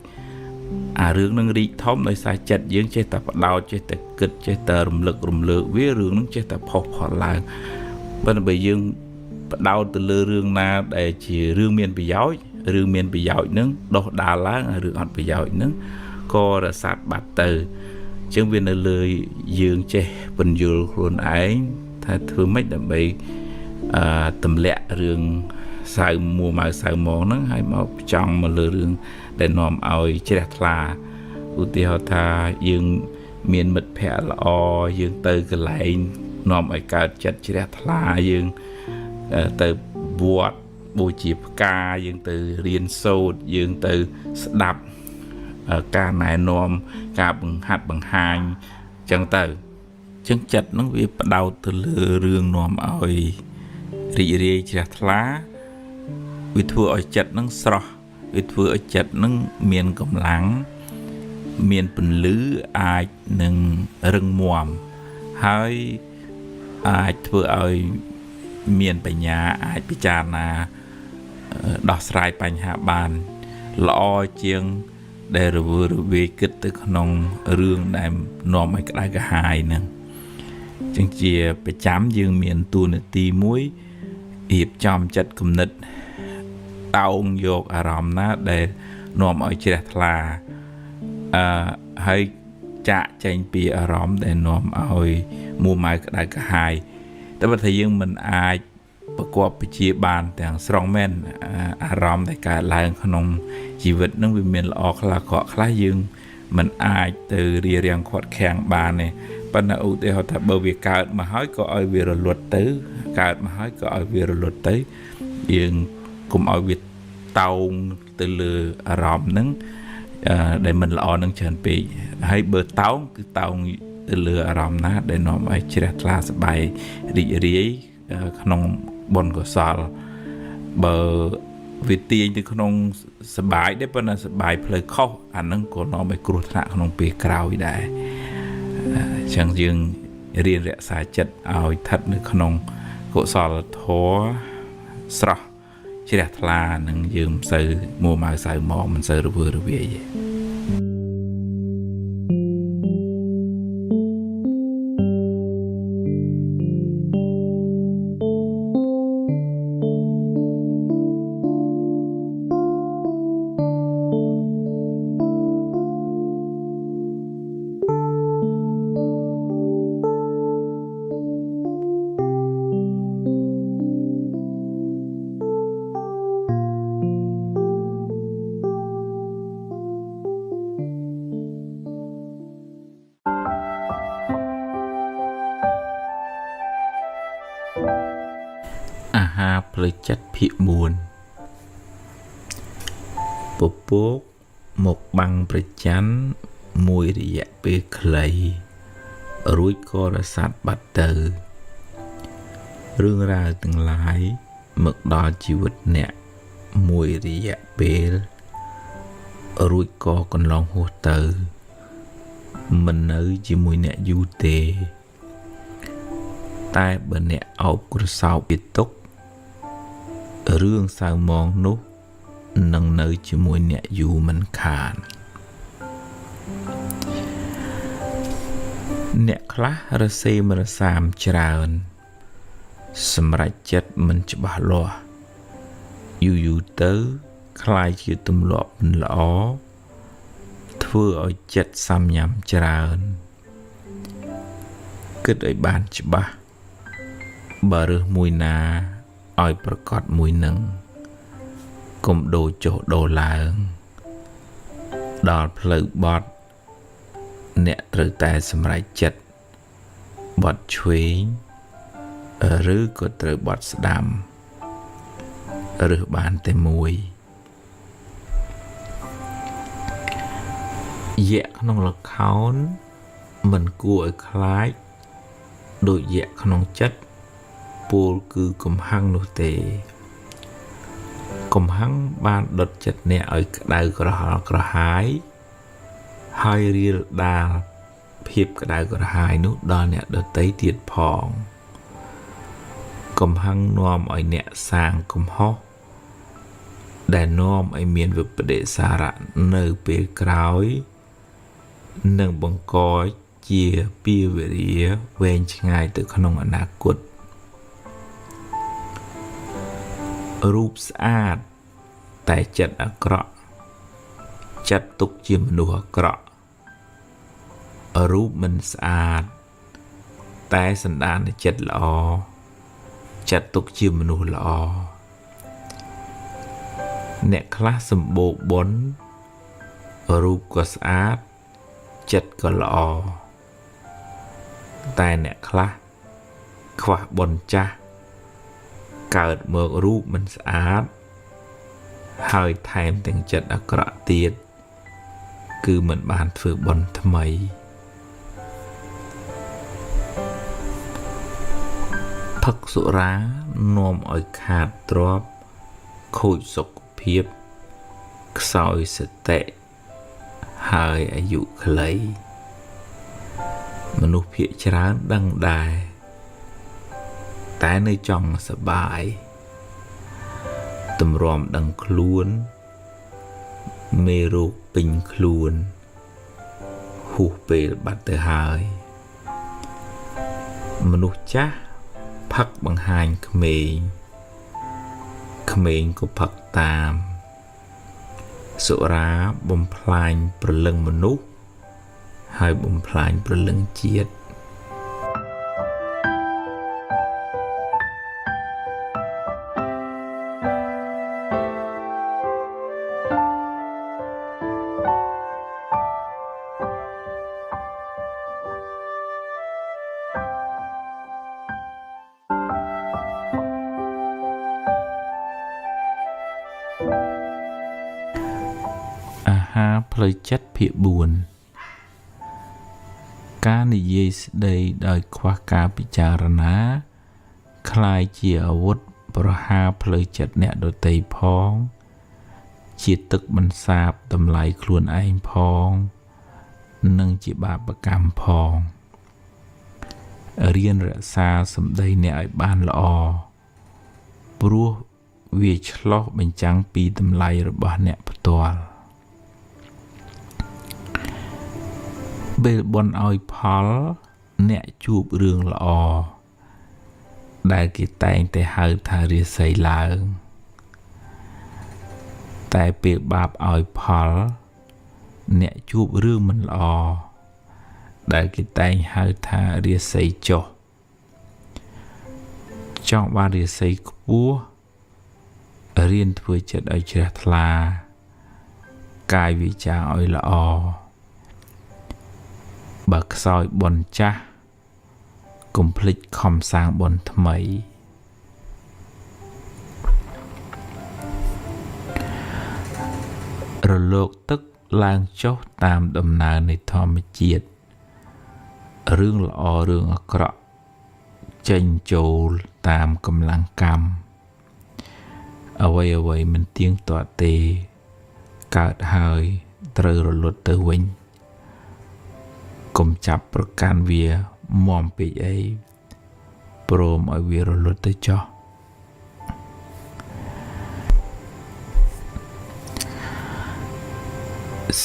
អារឿងនឹងរីកធំដោយសារចិត្តយើងចេះតែបដោតចេះតែគិតចេះតែរំលឹករំលើកវារឿងនឹងចេះតែផុសផុលឡើងប៉ុន្តែបើយើងបដោតទៅលើរឿងណាដែលជារឿងមានប្រយោជន៍រឿងមានប្រយោជន៍នឹងដោះដាលឡើងរឿងអត់ប្រយោជន៍នឹងក៏រសាត់បាត់ទៅអញ្ចឹងវានៅលើយើងចេះពន្យល់ខ្លួនឯងថាធ្វើម៉េចដើម្បីទម្លាក់រឿងសៅមួម៉ៅសៅហ្មងហ្នឹងហើយមកចង់មកលើរឿងដែលនាំឲ្យជ្រះថ្លាឧទាហរណ៍ថាយើងមានមិត្តភ័ក្តិល្អយើងទៅកន្លែងនាំឲ្យកើតចិត្តជ្រះថ្លាយើងទៅវត្តបូជាផ្កាយើងទៅរៀនសូត្រយើងទៅស្ដាប់ការណែនាំការបង្ហាត់បង្ហាញអញ្ចឹងទៅអញ្ចឹងចិត្តហ្នឹងវាផ្ដោតទៅលើរឿងនាំឲ្យរីករាយជ្រះថ្លាវាធ្វើឲ្យចិត្តហ្នឹងស្រស់វាធ្វើឲ្យចិត្តហ្នឹងមានកម្លាំងមានពន្លឺអាចនឹងរឹងមាំហើយអាចធ្វើឲ្យមានបញ្ញាអាចពិចារណាដោះស្រាយបញ្ហាបានល្អជាងដែលរវើរវាយគិតទៅក្នុងរឿងដែលនាំឲ្យក្តៅក្រហាយហ្នឹងចឹងជាប្រចាំយើងមានតួនាទីមួយរៀបចំចិត្តគំនិតតោងយកអារម្មណ៍ណាដែលនាំឲ្យជ្រះថ្លាហើយចាក់ចេញពីអារម្មណ៍ដែលនាំឲ្យមួម៉ៅក្តៅក្រហាយតែបើថាយើងមិនអាចប្រកបវិជ្ជាបានទាំងស្រុងមែនអារម្មណ៍ដែលកើតឡើងក្នុងជីវិតនឹងវាមានល្អខ្លះអាក្រក់ខ្លះយើងមិនអាចទៅរារាំងខាត់ខាំងបានទេប៉ុន្តែឧទាហរណ៍ថាបើវាកើតមកហើយក៏ឲ្យវារលត់ទៅកើតមកហើយក៏ឲ្យវារលត់ទៅយើងកុំឲ្យវាតោងទៅលើអារម្មណ៍ហ្នឹងដែលមិនល្អនឹងច្រើនពេកហើយបើតោងគឺតោងទៅលើអារម្មណ៍ណាដែលនាំឲ្យជ្រះថ្លាសប្បាយរីករាយក្នុងបុណ្យកុសលបើវាទាញទៅក្នុងសបាយដែរប៉ុន្តែសបាយផ្លូវខុសអាហ្នឹងក៏នាំឲ្យគ្រោះថ្នាក់ក្នុងពេលក្រោយដែរអញ្ចឹងយើងរៀនរក្សាចិត្តឲ្យស្ថិតនៅក្នុងកុសលធម៌ស្រស់ជ្រះថ្លានឹងយើងមិនសូវមួម៉ៅសៅហ្មងមិនសូវរវើរវាយទេអាហារផ្លូវចិត្តភាគ4ពពកមកបាំងប្រច័ណ្ឌមួយរយៈពេលខ្លី រួចក៏រសាត់បាត់ទៅរឿងរ៉ាវទាំងឡាយមកដល់ជីវិតអ្នកមួយរយៈពេលរួចក៏កន្លងហួសទៅមិននៅជាមួយអ្នកយូរទេតែបើអ្នកអោបក្រសោបពីទុករឿងសៅមងនោះនឹងនៅជាមួយអ្នកយូរមិនខានអ្នកខ្លះរសេមរសាមច្រើនសម្រេចចិត្តមិនច្បាស់លាស់យូរទៅคล้ายជាទម្លាប់មិនល្អធ្វើឲ្យចិត្តសាំញ៉ាំច្រើនគិតឲ្យបានច្បាស់បើរើសមួយណាឲ្យប្រកបមួយនឹងកុំដូរចុះដូរឡើងដល់ផ្លូវបត់អ្នកត្រូវតែសម្រេចចិត្តបត់ឆ្វេងឬក៏ត្រូវបត់ស្ដាំរើសបានតែមួយយៈក្នុងល្ខោនមិនគួរឲ្យខ្លាចដូចយៈក្នុងចិត្តពោលគឺកំហាំងនោះទេកំហាំងបានដុតចិត្តអ្នកឲ្យក្តៅក្រហល់ក្រហាយហើយរៀលដាលភាពក្តៅក្រហាយនោះដល់អ្នកដទៃទៀតផងកំហាំងនាំឲ្យអ្នកសាងកំហុសដែលនាំឲ្យមានវិបដិសារៈនៅពេលក្រោយនឹងបង្កជាពីវេរាវែងឆ្ងាយទៅក្នុងអនាគតរូបស្អាតតែចិត្តអាក្រក់ចាត់ទុកជាមនុស្សអាក្រក់រូបមិនស្អាតតែសន្តានចិត្តល្អចាត់ទុកជាមនុស្សល្អអ្នកខ្លះសម្បូរបុណ្យរូបក៏ស្អាតចិត្តក៏ល្អតែអ្នកខ្លះខ្វះបុណ្យចាស់កើតមករូបមិនស្អាតហើយថែមទាំងចិត្តអាក្រក់ទៀតគឺមិនបានធ្វើបុណ្យថ្មីផឹកសុរានាំឲ្យខាតទ្រព្យខូចសុខភាពខ្សោយសតិហើយអាយុខ្លីមនុស្សភាគច្រើនដឹងដែរតែនៅចង់សប្បាយទម្រាំដឹងខ្លួនមេរោគពេញខ្លួនហួសពេលបាត់ទៅហើយមនុស្សចាស់ផឹកបង្ហាញក្មេងក្មេងក៏ផឹកតាមសុរាបំផ្លាញព្រលឹងមនុស្សហើយបំផ្លាញព្រលឹងជាតិអាហារផ្លូវចិត្តភាគ4ការនិយាយស្ដីដោយខ្វះការពិចារណាคล้ายជាអាវុធប្រហារផ្លូវចិត្តអ្នកដទៃផងជាទឹកបន្សាបតម្លៃខ្លួនឯងផងនិងជាបាបកម្មផងរៀនរក្សាសម្ដីអ្នកឲ្យបានល្អព្រោះវាឆ្លោះបញ្ចាំងពីតម្លៃរបស់អ្នកផ្ទាល់ពេលបន់ឲ្យផលអ្នកជួបរឿងល្អដែលគេតែងតែហៅថារាសីឡើងតែពេលបាបឲ្យផលអ្នកជួបរឿងមិនល្អដែលគេតែងហៅថារាសីចុះចង់បានរាសីខ្ពស់រៀនធ្វើចិត្តឲ្យជ្រះថ្លាកាយវាចាឲ្យល្អបើខ្សោយបុណ្យចាស់កុំភ្លេចខំសាងបុណ្យថ្មីរលកទឹកឡើងចុះតាមដំណើរនៃធម្មជាតិ រឿងល្អរឿងអាក្រក់ចេញចូលតាមកម្លាំងកម្មអ្វីមិនទៀងទាត់ទេកើតហើយត្រូវរលត់ទៅវិញកុំចាប់ប្រកាន់វាមាំពេកអីព្រមឲ្យវារលត់ទៅចោះ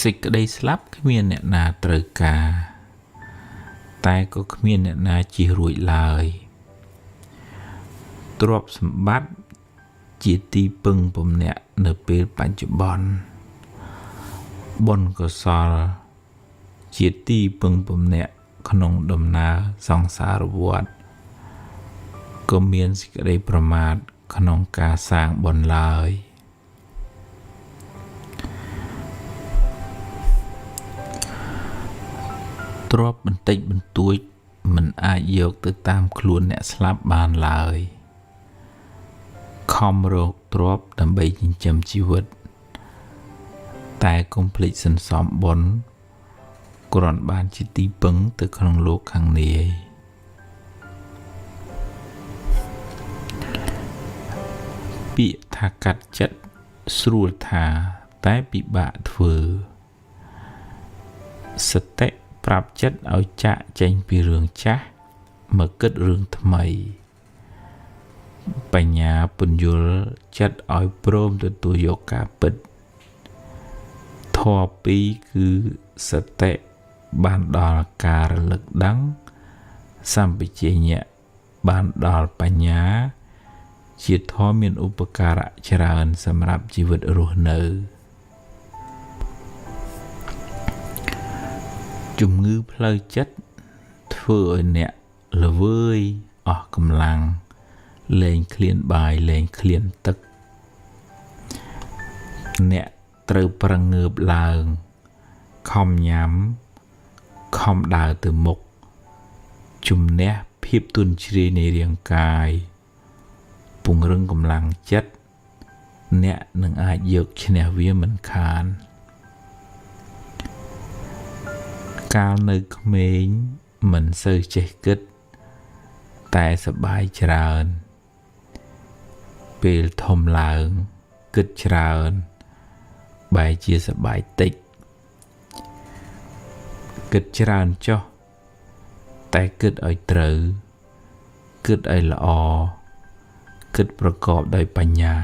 សេចក្តីស្លាប់គ្មានអ្នកណាត្រូវការតែក៏គ្មានអ្នកណាជិះរួចឡើយទ្រព្យសម្បត្តិជាទីពឹងពំនាក់នៅពេលបច្ចុប្បន្នបុណ្យកុសលជាទីពឹងពំនាក់ក្នុងដំណើរសង្សារវដ្តក៏មានសេចក្តីប្រមាទក្នុងការសាងបុណ្យឡើយទ្រព្យបន្តិចបន្តួចមិនអាចយកទៅតាមខ្លួនអ្នកស្លាប់បានឡើយខំរកទ្រព្យដើម្បីចិញ្ចឹមជីវិតតែកុំភ្លេចសន្សំបុណ្យគ្រាន់បានជាទីពឹងទៅក្នុងលោកខាងនាយពាក្យថាកាត់ចិត្តស្រួលថាតែពិបាកធ្វើសតិប្រាប់ចិត្តឲ្យចាក់ចេញពីរឿងចាស់មកគិតរឿងថ្មីបញ្ញាពន្យល់ចិត្តឲ្យព្រមទទួលយកការពិតធម៌ពីរគឺសតិបានដល់ការរលឹកដឹងសម្បជញ្ញៈបានដល់បញ្ញាជាធម៌មានឧបការៈច្រើនសម្រាប់ជីវិតរស់នៅជំងឺផ្លូវចិត្តធ្វើឲ្យអ្នកល្វើយអស់កម្លាំងលែងឃ្លានបាយលែងឃ្លានទឹកអ្នកត្រូវប្រឹងងើបឡើងខំញ៉ាំខំដើរទៅមុខជំនះភាពទន់ជ្រាយនៃរាងកាយពង្រឹងកម្លាំងចិត្តអ្នកនឹងអាចយកឈ្នះវាមិនខានកាលនៅក្មេងមិនសូវចេះគិតតែសប្បាយច្រើនពេលធំឡើងគិតច្រើនបែរជាសប្បាយតិចគិតច្រើនចុះតែគិតឲ្យត្រូវគិតឲ្យល្អគិតប្រកបដោយបញ្ញា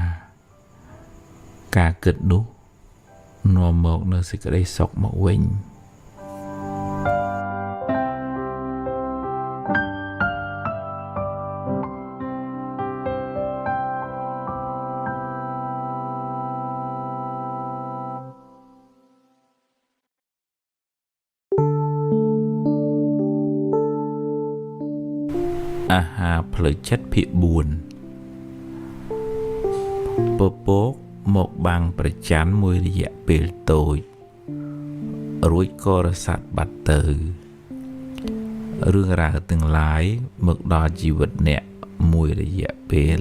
ការគិតនោះនាំមកនូវសេចក្តីសុខមកវិញអាហារផ្លូវចិត្តភាគ4ពពកមកបាំងប្រច័ណ្ឌមួយរយៈពេលតូចរួចក៏រសាត់បាត់ទៅរឿងរ៉ាវទាំងឡាយមកដល់ជីវិតអ្នកមួយរយៈពេល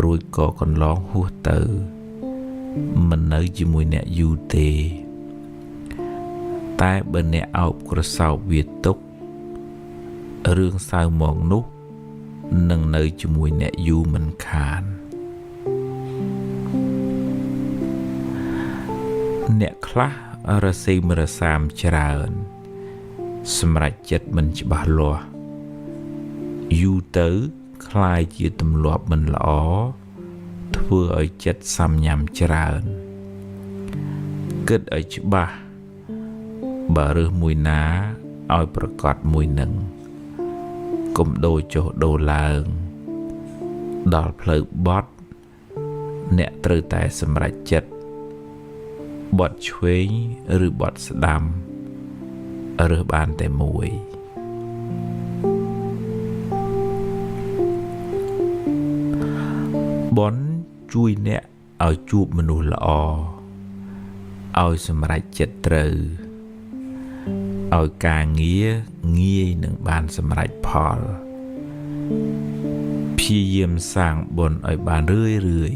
រួចក៏កន្លងហួសទៅមិននៅជាមួយអ្នកយូរទេតែបើអ្នកអោបក្រសោបវាទុករឿងសៅមកនោះនឹងនៅជាមួយអ្នកយូរមិនខានអ្នកខ្លះរសេមរសាមច្រើនសម្រេចចិត្តមិនច្បាស់លាស់យូរទៅคล้ายជាទម្លាប់មិនល្អធ្វើឲ្យចិត្តសាំញ៉ាំច្រើនគិតឲ្យច្បាស់បើរើសមួយណាឲ្យប្រកបមួយនឹងកុំដូរចុះដូរឡើងដល់ផ្លូវបត់អ្នកត្រូវតែសម្រេចចិត្តបត់ឆ្វេងឬបត់ស្ដាំរើសបានតែមួយបុណ្យជួយអ្នកឲ្យជួបមនុស្សល្អឲ្យសម្រេចចិត្តត្រូវឲ្យការងារងាយនឹងបានសម្រេចផលព្យាយាមសាងបុណ្យឲ្យបានរឿយ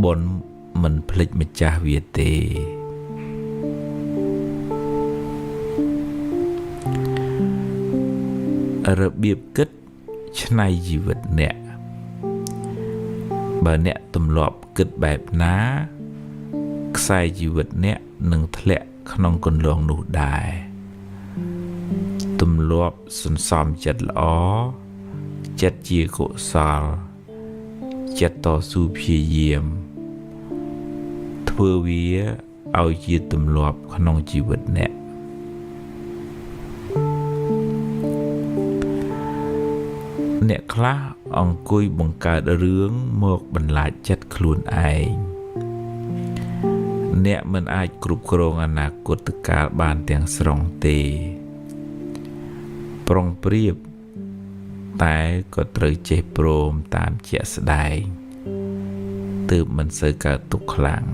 បុណ្យមិនភ្លេចម្ចាស់វាទេ របៀបគិតឆ្នៃជីវិតអ្នកបើអ្នកទម្លាប់គិតបែបណាខ្សែជីវិតអ្នកនឹងធ្លាក់ក្នុងគន្លងនោះដែរទម្លាប់សន្សំចិត្តល្អចិត្តជាកុសលចិត្តតស៊ូព្យាយាមធ្វើវាឲ្យជាទម្លាប់ក្នុងជីវិតអ្នកខ្លះអង្គុយបង្កើតរឿងមកបន្លាចចិត្តខ្លួនឯងអ្នកមិនអាចគ្រប់គ្រងអនាគតកាលបានទាំងស្រុងទេប្រុងប្រៀបតែក៏ត្រូវចេះព្រមតាមជាក់ស្ដែងទើបមិនសូវកើតទុក្ខខ្លាំង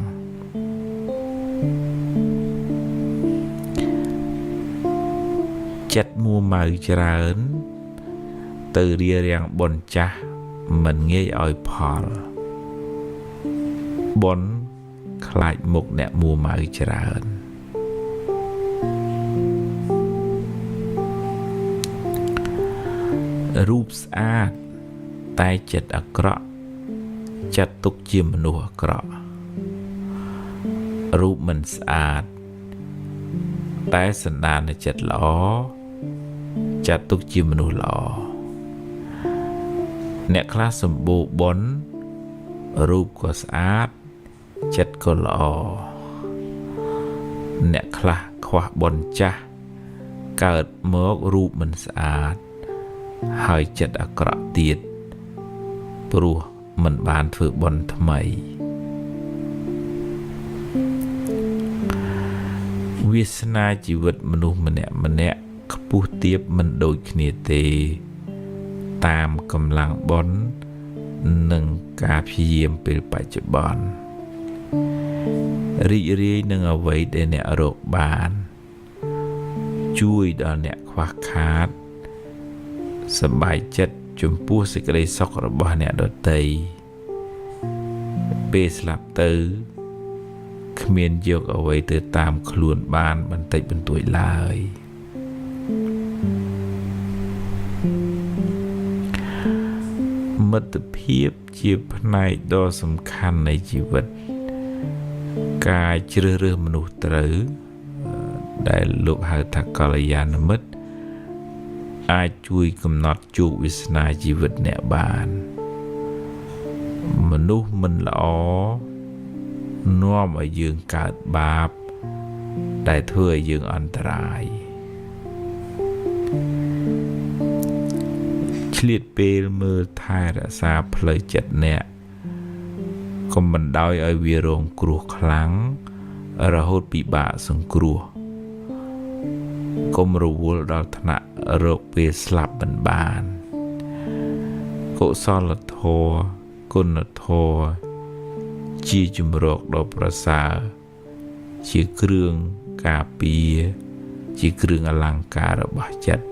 ចិត្តមួម៉ៅច្រើនទៅរារាំងបុណ្យចាស់មិនងាយឲ្យផលបុណ្យខ្លាចមុខអ្នកមួម៉ៅច្រើនរូបស្អាតតែចិត្តអាក្រក់ចាត់ទុកជាមនុស្សអាក្រក់រូបមិនស្អាតតែសន្តានចិត្តល្អចាត់ទុកជាមនុស្សល្អអ្នកខ្លះសម្បូរបុណ្យរូបក៏ស្អាតចិត្តក៏ល្អអ្នកខ្លះខ្វះបុណ្យចាស់កើតមករូបមិនស្អាតហើយចិត្តអាក្រក់ទៀតព្រោះមិនបានធ្វើបុណ្យថ្មីវាសនាជីវិតមនុស្សម្នាក់ខ្ពស់ទាបមិនដូចគ្នាទេតាមកម្លាំងបុណ្យនិងការព្យាយាមពេលបច្ចុប្បន្នរីករាយនឹងអ្វីដែលអ្នករកបានជួយដល់អ្នកខ្វះខាតសប្បាយចិត្តចំពោះសេចក្តីសុខរបស់អ្នកដទៃពេលស្លាប់ទៅគ្មានយកអ្វីទៅតាមខ្លួនបានបន្តិចបន្តួចឡើយមិត្តភាពជាផ្នែកដ៏សំខាន់នៃជីវិតការជ្រើសរើសមនុស្សត្រូវដែលលោកហៅថាកល្យាណមិត្តអាចជួយកំណត់ជោគវាសនាជីវិតអ្នកបានមនុស្សមិនល្អនាំឲ្យយើងកើតបាបដែលធ្វើឲ្យយើងអន្តរាយឆ្លៀតពេលមើលថែរក្សាផ្លូវចិត្តអ្នកកុំបណ្ដោយឲ្យវារងគ្រោះខ្លាំងរហូតពិបាកសង្គ្រោះកុំរវល់ដល់ថ្នាក់រោគពេលស្លាប់មិនបានកុសលធម៌គុណធម៌ជាជំរកដ៏ប្រសើរជាគ្រឿងការពារជាគ្រឿងអលង្ការរបស់ចិត្ត